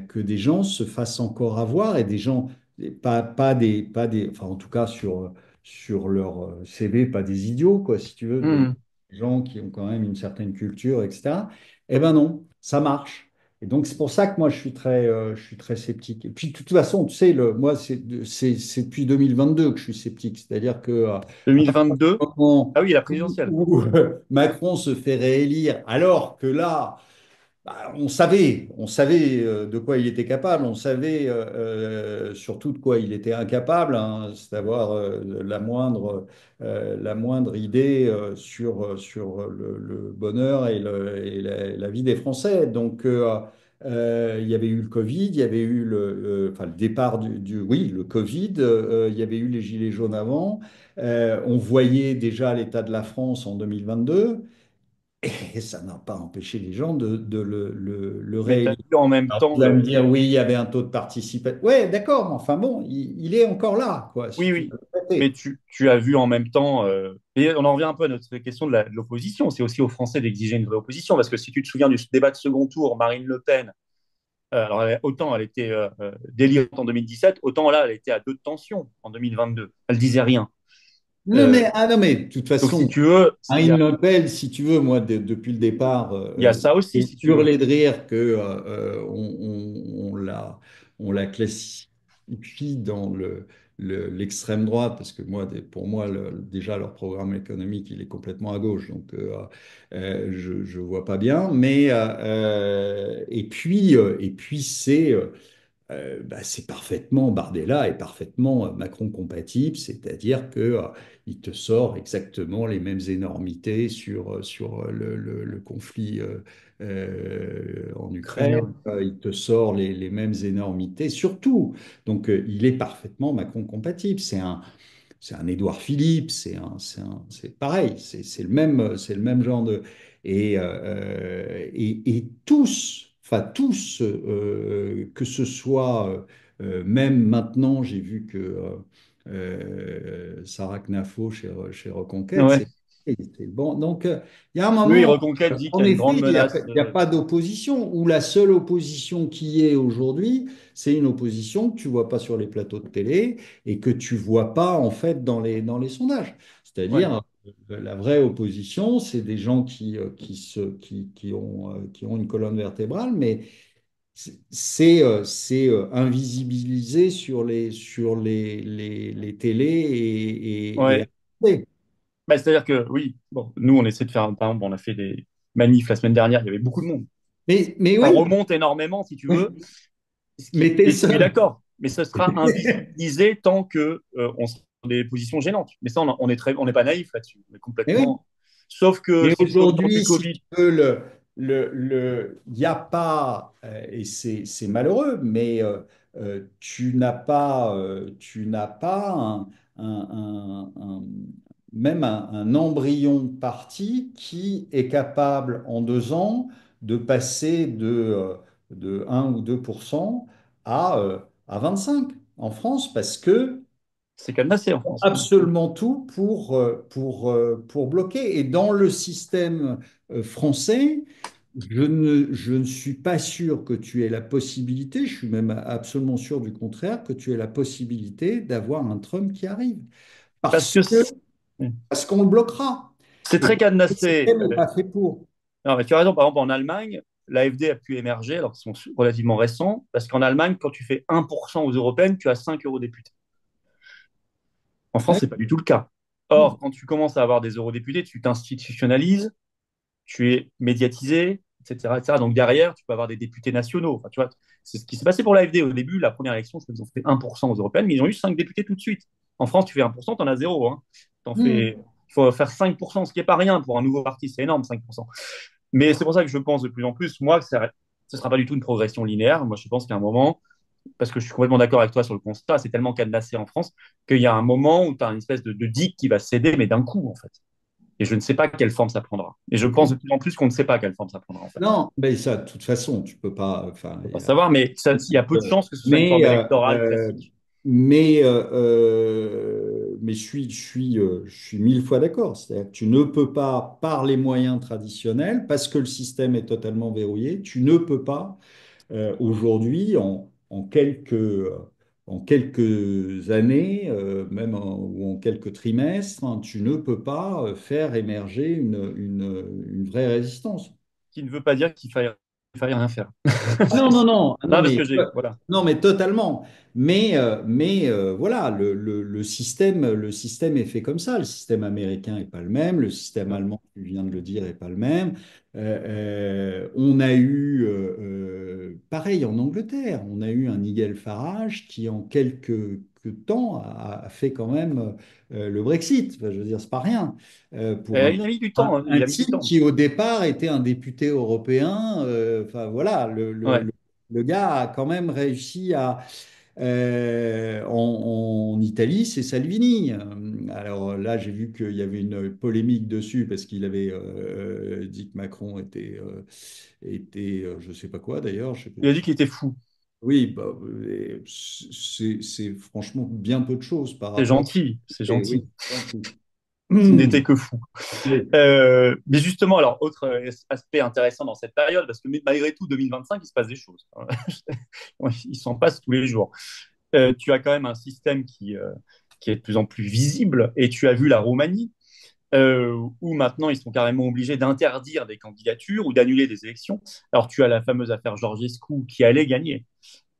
que des gens se fassent encore avoir et des gens, enfin en tout cas sur leur CV, pas des idiots, quoi, si tu veux, des Mhm. gens qui ont quand même une certaine culture, etc. Eh ben non, ça marche. Et donc c'est pour ça que moi je suis très sceptique. Et puis de toute façon, tu sais, moi c'est depuis 2022 que je suis sceptique. C'est-à-dire que à partir du 2022. moment Ah oui, la où, présidentielle. où, Macron se fait réélire, alors que là, bah, on savait de quoi il était capable, on savait surtout de quoi il était incapable, hein, c'est d'avoir la moindre idée sur le bonheur et la vie des Français. Donc, il y avait eu le Covid, il y avait eu enfin, le départ oui, le Covid, il y avait eu les Gilets jaunes avant, on voyait déjà l'état de la France en 2022. Et ça n'a pas empêché les gens de le Mais tu as réélire. vu en même Alors, temps tu vas me le. dire, oui, il y avait un taux de participation. Ouais, d'accord, mais enfin bon, il est encore là, quoi, si Oui, tu oui. veux le Mais traiter. tu as vu en même temps. Et on en revient un peu à notre question de l'opposition. C'est aussi aux Français d'exiger une vraie opposition. Parce que si tu te souviens du débat de second tour, Marine Le Pen, alors autant elle était délirante en 2017, autant là, elle était à deux de tension en 2022. Elle disait rien. Non, Euh, mais, ah, non, mais de toute donc si façon, tu veux, Marine Le Pen, si tu veux, moi, depuis le départ, il y a ça aussi, j'ai si tu veux. hurlé de rire que on la classifie dans l'extrême droite, parce que moi, pour moi, déjà, leur programme économique, il est complètement à gauche, donc je ne vois pas bien. Mais, et puis c'est parfaitement Bardella est parfaitement Macron compatible, c'est-à-dire que il te sort exactement les mêmes énormités sur le conflit en Ukraine. Ukraine. Il te sort les mêmes énormités surtout. Donc il est parfaitement Macron compatible. C'est un Édouard Philippe, c'est pareil, c'est le même genre de. Et tous, enfin tous, que ce soit, même maintenant, j'ai vu que Sarah Knafo chez Reconquête, Ouais. c'est bon. Donc, il y a un Oui, moment, Reconquête dit qu'il en y a une effet, grande il n'y a, menace. il y a pas d'opposition, ou la seule opposition qui est aujourd'hui, c'est une opposition que tu vois pas sur les plateaux de télé et que tu vois pas en fait dans les sondages. Ouais. C'est-à-dire, la vraie opposition, c'est des gens qui ont une colonne vertébrale, mais c'est invisibilisé sur les télés et Ouais. Bah, c'est-à-dire que oui, bon, nous on essaie de faire, par exemple, on a fait des manifs la semaine dernière, il y avait beaucoup de monde. mais Ça oui, remonte énormément, si tu veux. mais t'es Et je suis seul. d'accord, mais ce sera invisibilisé tant que on sera dans des positions gênantes. Mais ça, on n'est pas naïf là-dessus, on est Mais oui. complètement. Sauf que Mais si tu veux, au temps du aujourd'hui, si Covid, tu veux, il n'y a pas, et c'est malheureux, mais tu n'as pas même un embryon de parti qui est capable en 2 ans de passer de 1 ou 2% à 25 en France, parce que C'est cadenassé en France. Absolument tout pour bloquer. Et dans le système français, je ne suis pas sûr que tu aies la possibilité, je suis même absolument sûr du contraire, que tu aies la possibilité d'avoir un Trump qui arrive. Parce Parce que que, c'est parce qu'on le bloquera. c'est Et très parce que le cadenassé. système n'est pas fait pour. Non, mais tu as raison, par exemple, en Allemagne, l'AfD a pu émerger, alors qu'ils sont relativement récents, parce qu'en Allemagne, quand tu fais 1% aux européennes, tu as 5 eurodéputés. En France, Ouais. c'est pas du tout le cas. Or, quand tu commences à avoir des eurodéputés, tu t'institutionnalises, tu es médiatisé, etc., etc. Donc derrière, tu peux avoir des députés nationaux. Enfin, tu vois, c'est ce qui s'est passé pour l'AfD au début. La première élection, je crois qu'ils ont fait 1% aux européennes, mais ils ont eu 5 députés tout de suite. En France, tu fais 1%, tu en as zéro. Hein. Hmm. Il faut faire 5%, ce qui n'est pas rien pour un nouveau parti. C'est énorme, 5%. Mais c'est pour ça que je pense de plus en plus, moi, que ce ne sera pas du tout une progression linéaire. Moi, je pense qu'à un moment, parce que je suis complètement d'accord avec toi sur le constat, c'est tellement cadenassé en France qu'il y a un moment où tu as une espèce de digue qui va céder, mais d'un coup, en fait. Et je ne sais pas quelle forme ça prendra. Et je pense de plus en plus qu'on ne sait pas quelle forme ça prendra, en fait. Non, mais ça, de toute façon, tu peux pas. On Enfin, ne peut pas savoir, mais il y a peu de chances que ce soit une mais forme électorale classique. je suis mille fois d'accord. C'est-à-dire que tu ne peux pas, par les moyens traditionnels, parce que le système est totalement verrouillé, tu ne peux pas aujourd'hui, en quelques années, ou en quelques trimestres, hein, tu ne peux pas faire émerger une vraie résistance. Ce qui ne veut pas dire qu'il faille rien faire. Non, non, non, Non, parce que j'ai. Voilà. non, mais totalement. Voilà, le système est fait comme ça. Le système américain n'est pas le même. Le système allemand, tu viens de le dire, n'est pas le même. On a eu, pareil en Angleterre, on a eu un Nigel Farage qui, en quelques que temps, a fait quand même le Brexit. Enfin, je veux dire, c'est pas rien. Pour Il a mis du temps. Hein, un il a mis du type temps. qui au départ était un député européen. Enfin voilà, Ouais. le gars a quand même réussi à. En Italie, c'est Salvini. Alors là, j'ai vu qu'il y avait une polémique dessus parce qu'il avait dit que Macron était je sais pas quoi d'ailleurs. Je sais pas. Il a dit qu'il était fou. Oui, bah, c'est franchement bien peu de choses par C'est rapport. gentil. C'est Et oui, gentil. gentil. Qu'il n'était que fou. Oui. Mais justement, alors, autre aspect intéressant dans cette période, parce que malgré tout, 2025, il se passe des choses. Il s'en passe tous les jours. Tu as quand même un système qui est de plus en plus visible, et tu as vu la Roumanie, où maintenant ils sont carrément obligés d'interdire des candidatures ou d'annuler des élections. Alors tu as la fameuse affaire Georgescu qui allait gagner,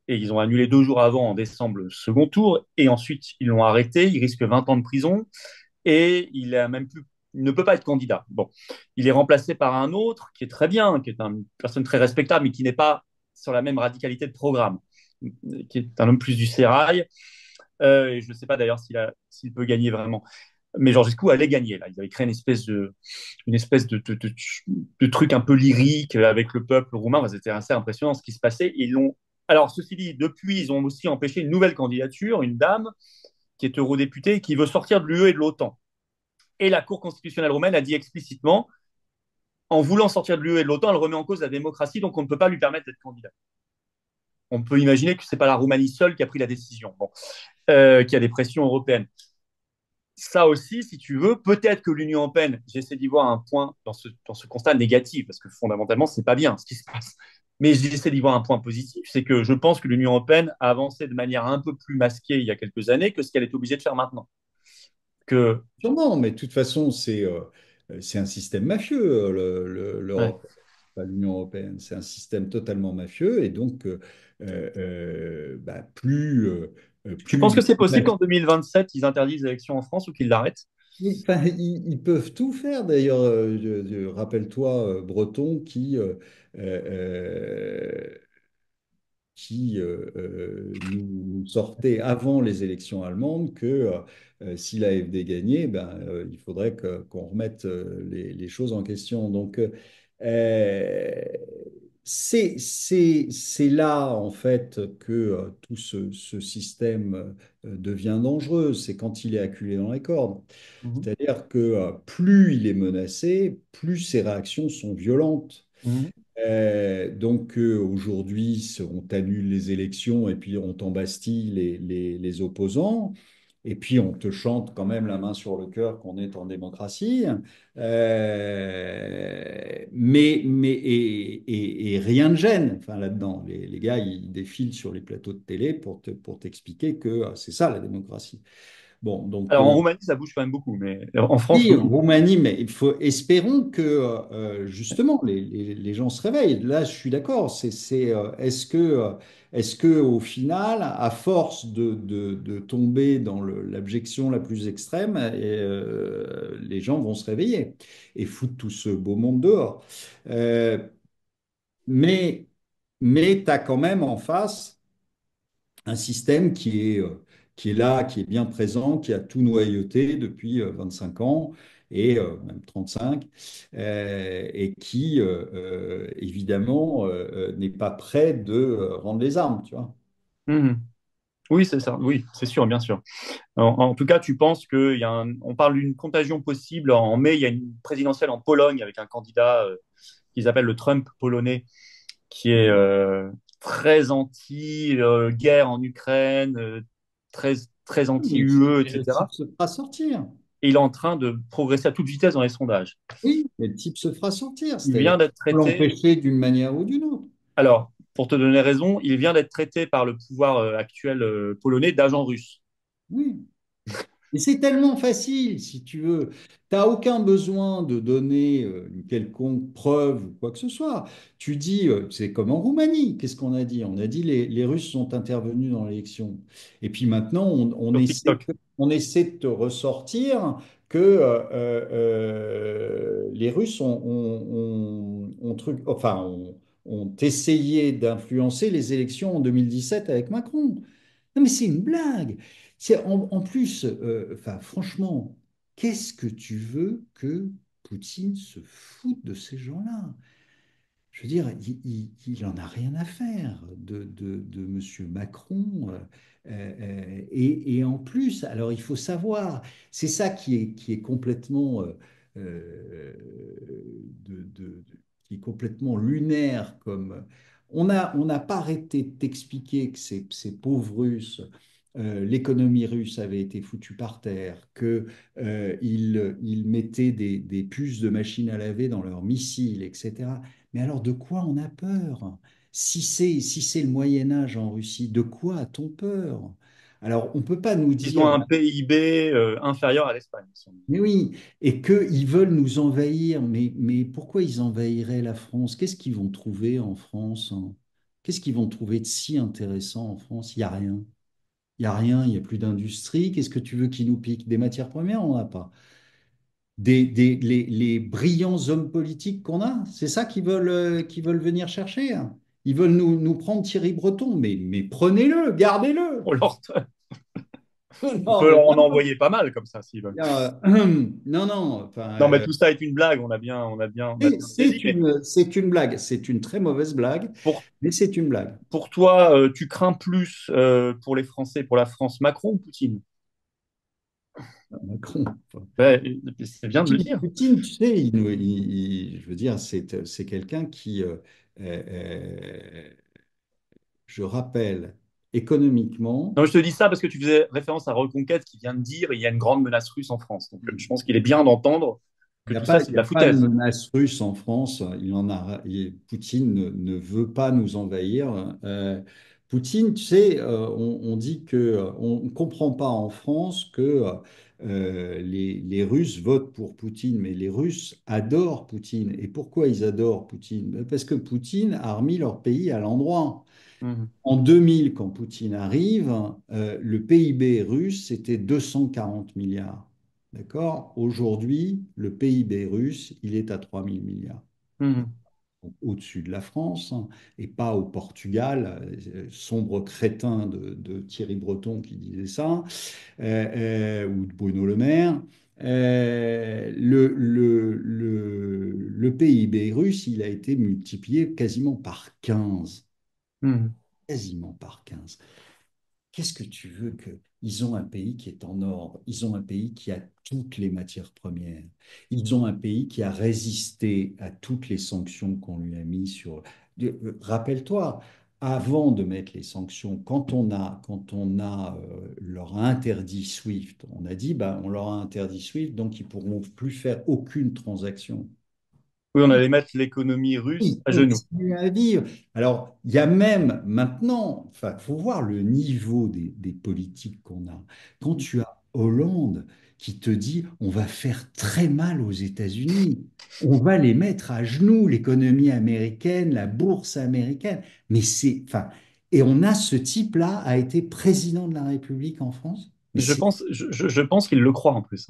et ils ont annulé 2 jours avant, en décembre, le second tour, et ensuite ils l'ont arrêté, il risque 20 ans de prison, et il ne peut pas être candidat. Bon, il est remplacé par un autre qui est très bien, qui est une personne très respectable, mais qui n'est pas sur la même radicalité de programme, qui est un homme plus du sérail. Et je ne sais pas d'ailleurs s'il peut gagner vraiment. Mais Georgescu allait gagner. Là. Ils avaient créé une espèce de truc un peu lyrique avec le peuple roumain. Enfin, c'était assez impressionnant ce qui se passait. Ils l'ont. Alors, ceci dit, depuis, ils ont aussi empêché une nouvelle candidature, une dame qui est eurodéputée et qui veut sortir de l'UE et de l'OTAN. Et la Cour constitutionnelle roumaine a dit explicitement, en voulant sortir de l'UE et de l'OTAN, elle remet en cause la démocratie, donc on ne peut pas lui permettre d'être candidat. On peut imaginer que ce n'est pas la Roumanie seule qui a pris la décision, bon, qui a des pressions européennes. Ça aussi, si tu veux, peut-être que l'Union européenne, j'essaie d'y voir un point dans ce constat négatif, parce que fondamentalement, c'est pas bien ce qui se passe. Mais j'essaie d'y voir un point positif, c'est que je pense que l'Union européenne a avancé de manière un peu plus masquée il y a quelques années que ce qu'elle est obligée de faire maintenant. Que, Sûrement, mais de toute façon, c'est un système mafieux, ouais. l'Europe, pas l'Union européenne. C'est un système totalement mafieux et donc, bah, Tu plus penses que c'est il possible qu'en 2027, ils interdisent l'élection en France ou qu'ils l'arrêtent? enfin, ils peuvent tout faire d'ailleurs. Rappelle-toi Breton qui nous sortait avant les élections allemandes que si l'AfD gagnait, il faudrait qu'on remette les choses en question. Donc, euh, c'est là, en fait, que tout ce système devient dangereux. C'est quand il est acculé dans les cordes. Mhm. C'est-à-dire que plus il est menacé, plus ses réactions sont violentes. Mhm. Donc aujourd'hui, on annule les élections et puis on t'embastille les opposants. Et puis, on te chante quand même la main sur le cœur qu'on est en démocratie. Et rien ne gêne, enfin, là-dedans. Les gars, ils défilent sur les plateaux de télé pour t'expliquer que c'est ça la démocratie. Bon, donc Alors en Roumanie, ça bouge quand même beaucoup, mais en France, oui, beaucoup en moins. Roumanie, mais espérons que justement les gens se réveillent. Là, je suis d'accord. Est-ce que au final, à force de tomber dans l'abjection la plus extrême, les gens vont se réveiller et foutre tout ce beau monde dehors. Euh, mais mais tu as quand même en face un système qui est là, qui est bien présent, qui a tout noyauté depuis 25 ans et même 35, et qui, évidemment, n'est pas prêt de rendre les armes, tu vois. Mhm. Oui, c'est ça. Oui, c'est sûr, bien sûr. En tout cas, tu penses qu'il y a on parle d'une contagion possible. En mai, il y a une présidentielle en Pologne avec un candidat qu'ils appellent le Trump polonais, qui est très anti-guerre en Ukraine, très, très Mais anti-UE, le type etc. se fera sortir. Et il est en train de progresser à toute vitesse dans les sondages. Oui, mais le type se fera sortir. Il C'est-à-dire vient d'être qu'on peut traité, l'empêcher d'une manière ou d'une autre. alors, pour te donner raison, il vient d'être traité par le pouvoir actuel polonais d'agent russe. Oui. Et c'est tellement facile, si tu veux. Tu n'as aucun besoin de donner une quelconque preuve ou quoi que ce soit. Tu dis, c'est comme en Roumanie, qu'est-ce qu'on a dit? On a dit les Russes sont intervenus dans l'élection. Et puis maintenant, Sur TikTok. on essaie de te ressortir que les Russes ont essayé d'influencer les élections en 2017 avec Macron. Non, mais c'est une blague. En plus, enfin, franchement, qu'est-ce que tu veux que Poutine se foute de ces gens-là? Je veux dire, il en a rien à faire de Monsieur Macron. Et en plus, alors il faut savoir, c'est ça qui est complètement, euh, qui est complètement lunaire. Comme on n'a pas arrêté de t'expliquer que ces pauvres Russes, l'économie russe avait été foutue par terre, que ils mettaient des puces de machines à laver dans leurs missiles, etc. Mais alors, de quoi on a peur? Si c'est le Moyen Âge en Russie, de quoi a-t-on peur? Alors, on ne peut pas nous Ils ont dire, un PIB inférieur à l'Espagne. mais oui, et qu'ils veulent nous envahir, mais pourquoi ils envahiraient la France? Qu'est-ce qu'ils vont trouver en France, hein? Qu'est-ce qu'ils vont trouver de si intéressant en France? Il n'y a rien. Il n'y a rien, il n'y a plus d'industrie. Qu'est-ce que tu veux qu'ils nous piquent? Des matières premières, on n'a pas. Les brillants hommes politiques qu'on a. C'est ça qu'ils veulent venir chercher, hein. Ils veulent nous prendre Thierry Breton, mais prenez-le, gardez-le. On, leur- on Non, peut mais en vraiment, envoyer pas mal comme ça s'ils veulent. non, non, enfin, Non, mais tout ça est une blague. On a bien saisi. Mais c'est une blague. C'est une très mauvaise blague, pour, mais c'est une blague. pour toi, tu crains plus pour les Français, pour la France, Macron ou Poutine? Macron. Enfin, Ouais, c'est bien de le dire. Poutine, tu sais, je veux dire, c'est quelqu'un qui, je rappelle, économiquement. Non, je te dis ça parce que tu faisais référence à Reconquête qui vient de dire il y a une grande menace russe en France. Donc, je pense qu'il est bien d'entendre que tout ça, c'est Il de y a la pas de foutaise. menace russe en France. Poutine ne veut pas nous envahir. Poutine, tu sais, on dit que on ne comprend pas en France que les Russes votent pour Poutine, mais les Russes adorent Poutine. Et pourquoi ils adorent Poutine? Parce que Poutine a remis leur pays à l'endroit. Mhm. En 2000, quand Poutine arrive, le PIB russe, c'était 240 milliards. D'accord? Aujourd'hui, le PIB russe, il est à 3000 milliards. Mhm. Donc, au-dessus de la France, hein, et pas au Portugal, sombre crétin de Thierry Breton qui disait ça, ou de Bruno Le Maire. Le PIB russe, il a été multiplié quasiment par 15. Mhm. Quasiment par 15. Qu'est-ce que tu veux que... Ils ont un pays qui est en ordre, ils ont un pays qui a toutes les matières premières, ils ont un pays qui a résisté à toutes les sanctions qu'on lui a mises sur... Rappelle-toi, avant de mettre les sanctions, quand on a leur a interdit SWIFT, on a dit, bah, on leur a interdit SWIFT, donc ils pourront plus faire aucune transaction. Oui, on allait mettre l'économie russe Ils à genoux. continuent à vivre. Alors, il y a même maintenant, enfin, faut voir le niveau des politiques qu'on a. Quand tu as Hollande qui te dit, on va faire très mal aux États-Unis, on va les mettre à genoux, l'économie américaine, la bourse américaine. Mais c'est, enfin, et on a ce type-là a été président de la République en France. Mais c'est, Je pense qu'il le croit en plus.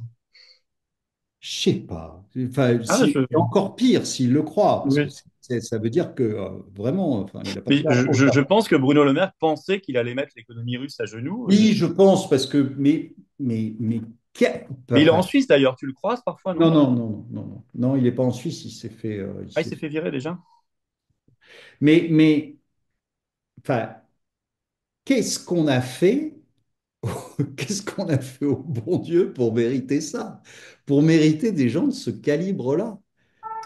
je sais pas. Enfin, Ah, si, c'est encore pire s'il le croit, parce que oui. ça veut dire que vraiment, enfin, il n'a pas Mais trop la faute. je pense que Bruno Le Maire pensait qu'il allait mettre l'économie russe à genoux. Oui, je pense, parce que, Mais il est en enfin, Suisse d'ailleurs, tu le croises parfois, non, non? non, non, non, non, non, non, il n'est pas en Suisse, il s'est fait, il Ah, il s'est s'est fait. fait virer déjà? Mais, enfin, qu'est-ce qu'on a fait? Qu'est-ce qu'on a fait au bon Dieu pour mériter ça? Pour mériter des gens de ce calibre-là?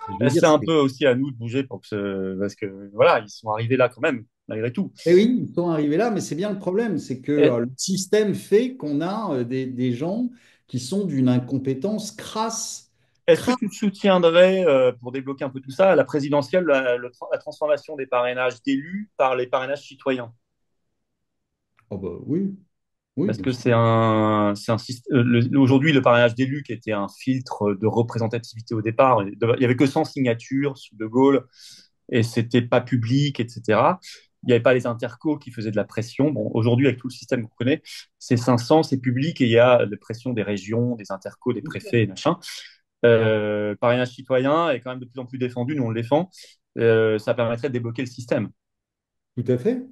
Je veux dire, C'est un peu aussi à nous de bouger parce que voilà, ils sont arrivés là quand même, malgré tout. eh oui, ils sont arrivés là, mais c'est bien le problème, c'est que Est- le système fait qu'on a des gens qui sont d'une incompétence crasse. Est-ce que tu soutiendrais, pour débloquer un peu tout ça, la présidentielle, la transformation des parrainages d'élus par les parrainages citoyens? Oh bah oui, oui, Parce bien que sûr. c'est un système. Aujourd'hui, le parrainage d'élus, qui était un filtre de représentativité au départ, il n'y avait que 100 signatures sous De Gaulle et c'était pas public, etc. Il n'y avait pas les intercos qui faisaient de la pression. Bon, aujourd'hui, avec tout le système qu'on connaît, c'est 500, c'est public et il y a la pression des régions, des intercos, des préfets, et machin. Parrainage citoyen est quand même de plus en plus défendu, nous on le défend. Ça permettrait de débloquer le système. Tout à fait,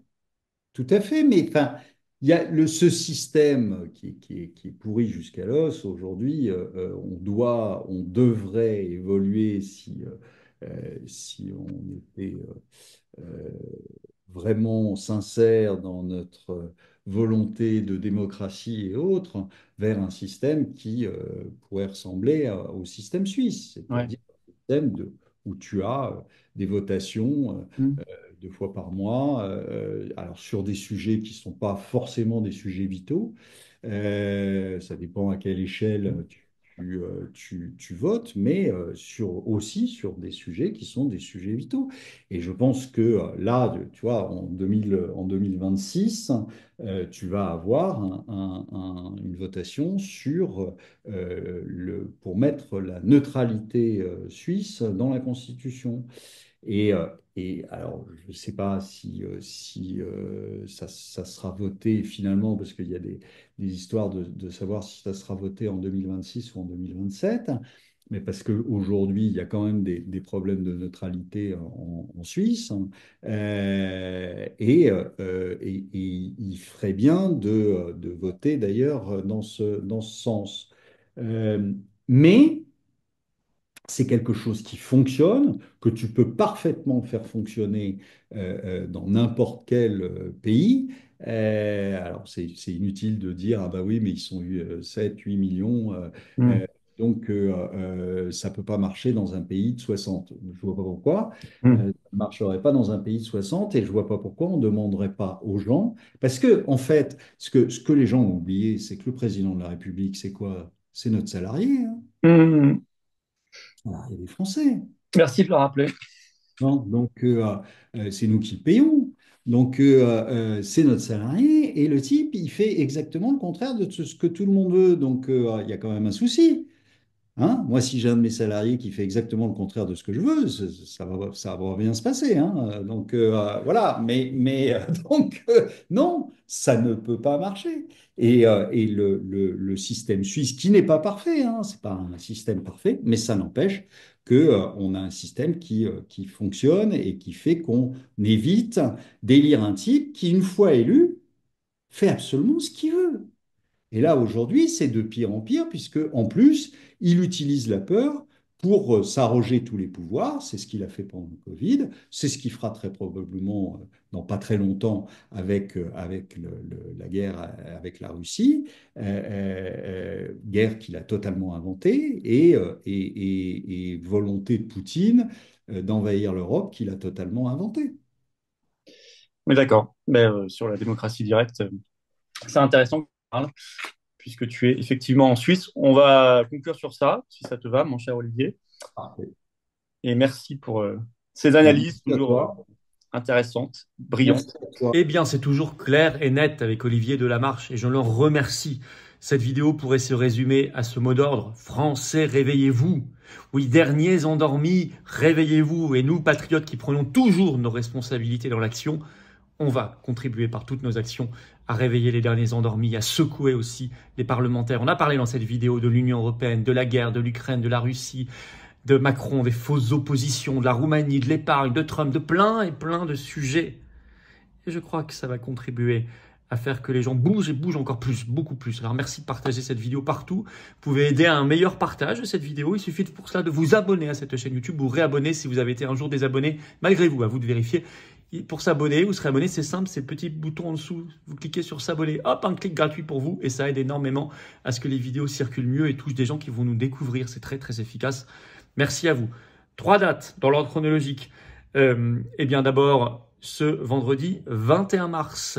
tout à fait. Mais enfin, il y a ce système qui est pourri jusqu'à l'os. Aujourd'hui, on devrait évoluer si on était euh, vraiment sincère dans notre volonté de démocratie et autres, vers un système qui pourrait ressembler au système suisse, Ouais. c'est-à-dire un système où tu as des votations Mm. 2 fois par mois, alors sur des sujets qui ne sont pas forcément des sujets vitaux. Ça dépend à quelle échelle tu votes, mais aussi sur des sujets qui sont des sujets vitaux. Et je pense que là, tu vois, en 2026, tu vas avoir une votation pour mettre la neutralité suisse dans la Constitution. Et alors, je ne sais pas si ça sera voté finalement, parce qu'il y a des histoires de savoir si ça sera voté en 2026 ou en 2027, mais parce qu'aujourd'hui, il y a quand même des problèmes de neutralité en Suisse, hein. Et il ferait bien de voter d'ailleurs dans ce sens. Euh, mais c'est quelque chose qui fonctionne, que tu peux parfaitement faire fonctionner dans n'importe quel pays. Alors, c'est inutile de dire, ah bah oui, mais ils sont 7, 8 millions, Mm. euh, donc ça ne peut pas marcher dans un pays de 60. Je ne vois pas pourquoi. Mm. Ça ne marcherait pas dans un pays de 60 et je ne vois pas pourquoi on ne demanderait pas aux gens. Parce que, en fait, ce que les gens ont oublié, c'est que le président de la République, c'est quoi? C'est notre salarié, hein. Mm. Voilà, il y a des Français. Merci de le rappeler. Non, donc, c'est nous qui le payons. Donc, c'est notre salarié et le type, il fait exactement le contraire de ce que tout le monde veut. Donc, il y a quand même un souci. Hein? Moi, si j'ai un de mes salariés qui fait exactement le contraire de ce que je veux, ça va bien se passer, hein. Donc, voilà. Donc, non, ça ne peut pas marcher. Et le système suisse, qui n'est pas parfait, hein, c'est pas un système parfait, mais ça n'empêche que, on a un système qui fonctionne et qui fait qu'on évite d'élire un type qui, une fois élu, fait absolument ce qu'il veut. Et là, aujourd'hui, c'est de pire en pire, puisque en plus, il utilise la peur pour s'arroger tous les pouvoirs. C'est ce qu'il a fait pendant le Covid. C'est ce qu'il fera très probablement dans pas très longtemps avec la guerre avec la Russie, guerre qu'il a totalement inventée, et volonté de Poutine d'envahir l'Europe qu'il a totalement inventée. Mais d'accord. Mais, sur la démocratie directe, c'est intéressant que tu parles, puisque tu es effectivement en Suisse. On va conclure sur ça, si ça te va, mon cher Olivier. Parfait. Et merci pour ces Ben, analyses merci à toujours toi. intéressantes, Merci brillantes. à toi. Eh bien, c'est toujours clair et net avec Olivier Delamarche et je le remercie. Cette vidéo pourrait se résumer à ce mot d'ordre. Français, réveillez-vous. Oui, derniers endormis, réveillez-vous. Et nous, patriotes qui prenons toujours nos responsabilités dans l'action, on va contribuer par toutes nos actions à réveiller les derniers endormis, à secouer aussi les parlementaires. On a parlé dans cette vidéo de l'Union européenne, de la guerre, de l'Ukraine, de la Russie, de Macron, des fausses oppositions, de la Roumanie, de l'épargne, de Trump, de plein et plein de sujets. Et je crois que ça va contribuer à faire que les gens bougent et bougent encore plus, beaucoup plus. Alors merci de partager cette vidéo partout. Vous pouvez aider à un meilleur partage de cette vidéo. Il suffit pour cela de vous abonner à cette chaîne YouTube ou réabonner si vous avez été un jour désabonné, malgré vous, à vous de vérifier. Et pour s'abonner ou se réabonner, c'est simple, c'est le petit bouton en dessous. Vous cliquez sur s'abonner, hop, un clic gratuit pour vous et ça aide énormément à ce que les vidéos circulent mieux et touchent des gens qui vont nous découvrir. C'est très très efficace. Merci à vous. 3 dates dans l'ordre chronologique. Eh bien d'abord, ce vendredi 21 mars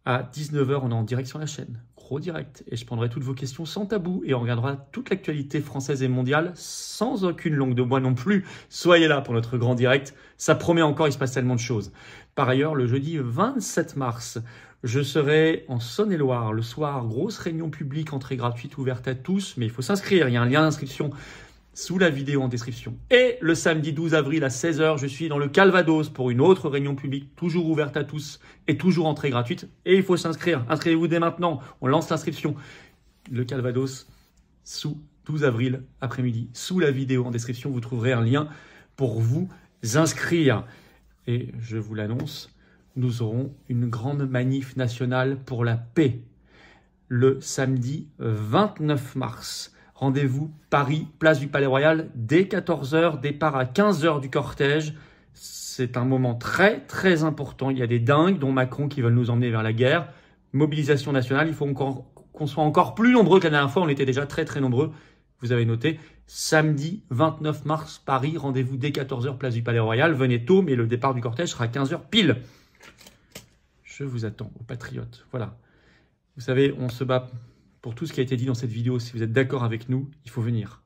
à 19 h, on est en direct sur la chaîne. Gros direct. Et je prendrai toutes vos questions sans tabou et on regardera toute l'actualité française et mondiale sans aucune langue de bois non plus. Soyez là pour notre grand direct. Ça promet encore, il se passe tellement de choses. Par ailleurs, le jeudi 27 mars, je serai en Saône-et-Loire le soir. Grosse réunion publique, entrée gratuite, ouverte à tous. Mais il faut s'inscrire. Il y a un lien d'inscription sous la vidéo en description. Et le samedi 12 avril à 16 h, je suis dans le Calvados pour une autre réunion publique, toujours ouverte à tous et toujours entrée gratuite. Et il faut s'inscrire. Inscrivez-vous dès maintenant. On lance l'inscription. Le Calvados, sous 12 avril après-midi. Sous la vidéo en description, vous trouverez un lien pour vous inscrire. Et je vous l'annonce, nous aurons une grande manif nationale pour la paix le samedi 29 mars. Rendez-vous Paris, place du Palais Royal, dès 14 h, départ à 15 h du cortège. C'est un moment très très important. Il y a des dingues, dont Macron, qui veulent nous emmener vers la guerre. Mobilisation nationale, il faut qu'on soit encore plus nombreux que la dernière fois. On était déjà très très nombreux. Vous avez noté. Samedi 29 mars, Paris, rendez-vous dès 14 h, place du Palais Royal. Venez tôt, mais le départ du cortège sera à 15 h pile. Je vous attends, aux patriotes. Voilà. Vous savez, on se bat pour tout ce qui a été dit dans cette vidéo. Si vous êtes d'accord avec nous, il faut venir.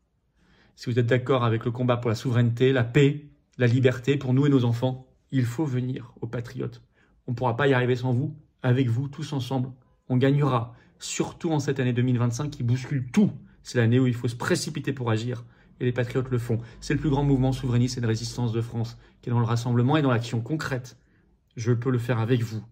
Si vous êtes d'accord avec le combat pour la souveraineté, la paix, la liberté pour nous et nos enfants, il faut venir aux patriotes. On ne pourra pas y arriver sans vous. Avec vous, tous ensemble, on gagnera. Surtout en cette année 2025 qui bouscule tout. C'est l'année où il faut se précipiter pour agir. Et les patriotes le font. C'est le plus grand mouvement souverainiste et de résistance de France qui est dans le rassemblement et dans l'action concrète. Je peux le faire avec vous.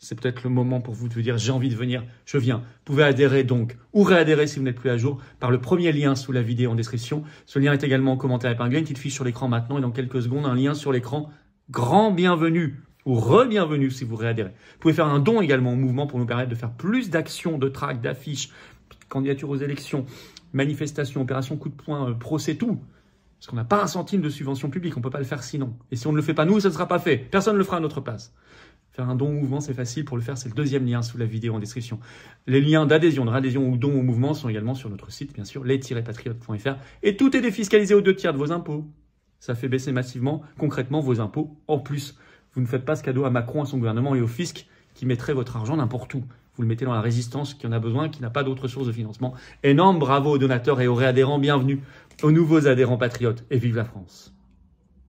C'est peut-être le moment pour vous de dire « j'ai envie de venir, je viens ». Vous pouvez adhérer donc, ou réadhérer si vous n'êtes plus à jour, par le premier lien sous la vidéo en description. Ce lien est également en commentaire épinglé, une petite fiche sur l'écran maintenant et dans quelques secondes, un lien sur l'écran. Grand bienvenue ou re-bienvenue si vous réadhérez. Vous pouvez faire un don également au mouvement pour nous permettre de faire plus d'actions, de tracts, d'affiches, candidature aux élections, manifestations, opérations coup de poing, procès, tout. Parce qu'on n'a pas un centime de subvention publique, on ne peut pas le faire sinon. Et si on ne le fait pas nous, ça ne sera pas fait. Personne ne le fera à notre place. Faire un don au mouvement, c'est facile. Pour le faire, c'est le deuxième lien sous la vidéo en description. Les liens d'adhésion, de réadhésion ou don au mouvement sont également sur notre site, bien sûr, les-patriotes.fr. Et tout est défiscalisé aux 2 tiers de vos impôts. Ça fait baisser massivement, concrètement, vos impôts. En plus, vous ne faites pas ce cadeau à Macron, à son gouvernement et au fisc qui mettrait votre argent n'importe où. Vous le mettez dans la résistance qui en a besoin, qui n'a pas d'autre source de financement. Énorme bravo aux donateurs et aux réadhérents. Bienvenue aux nouveaux adhérents patriotes et vive la France.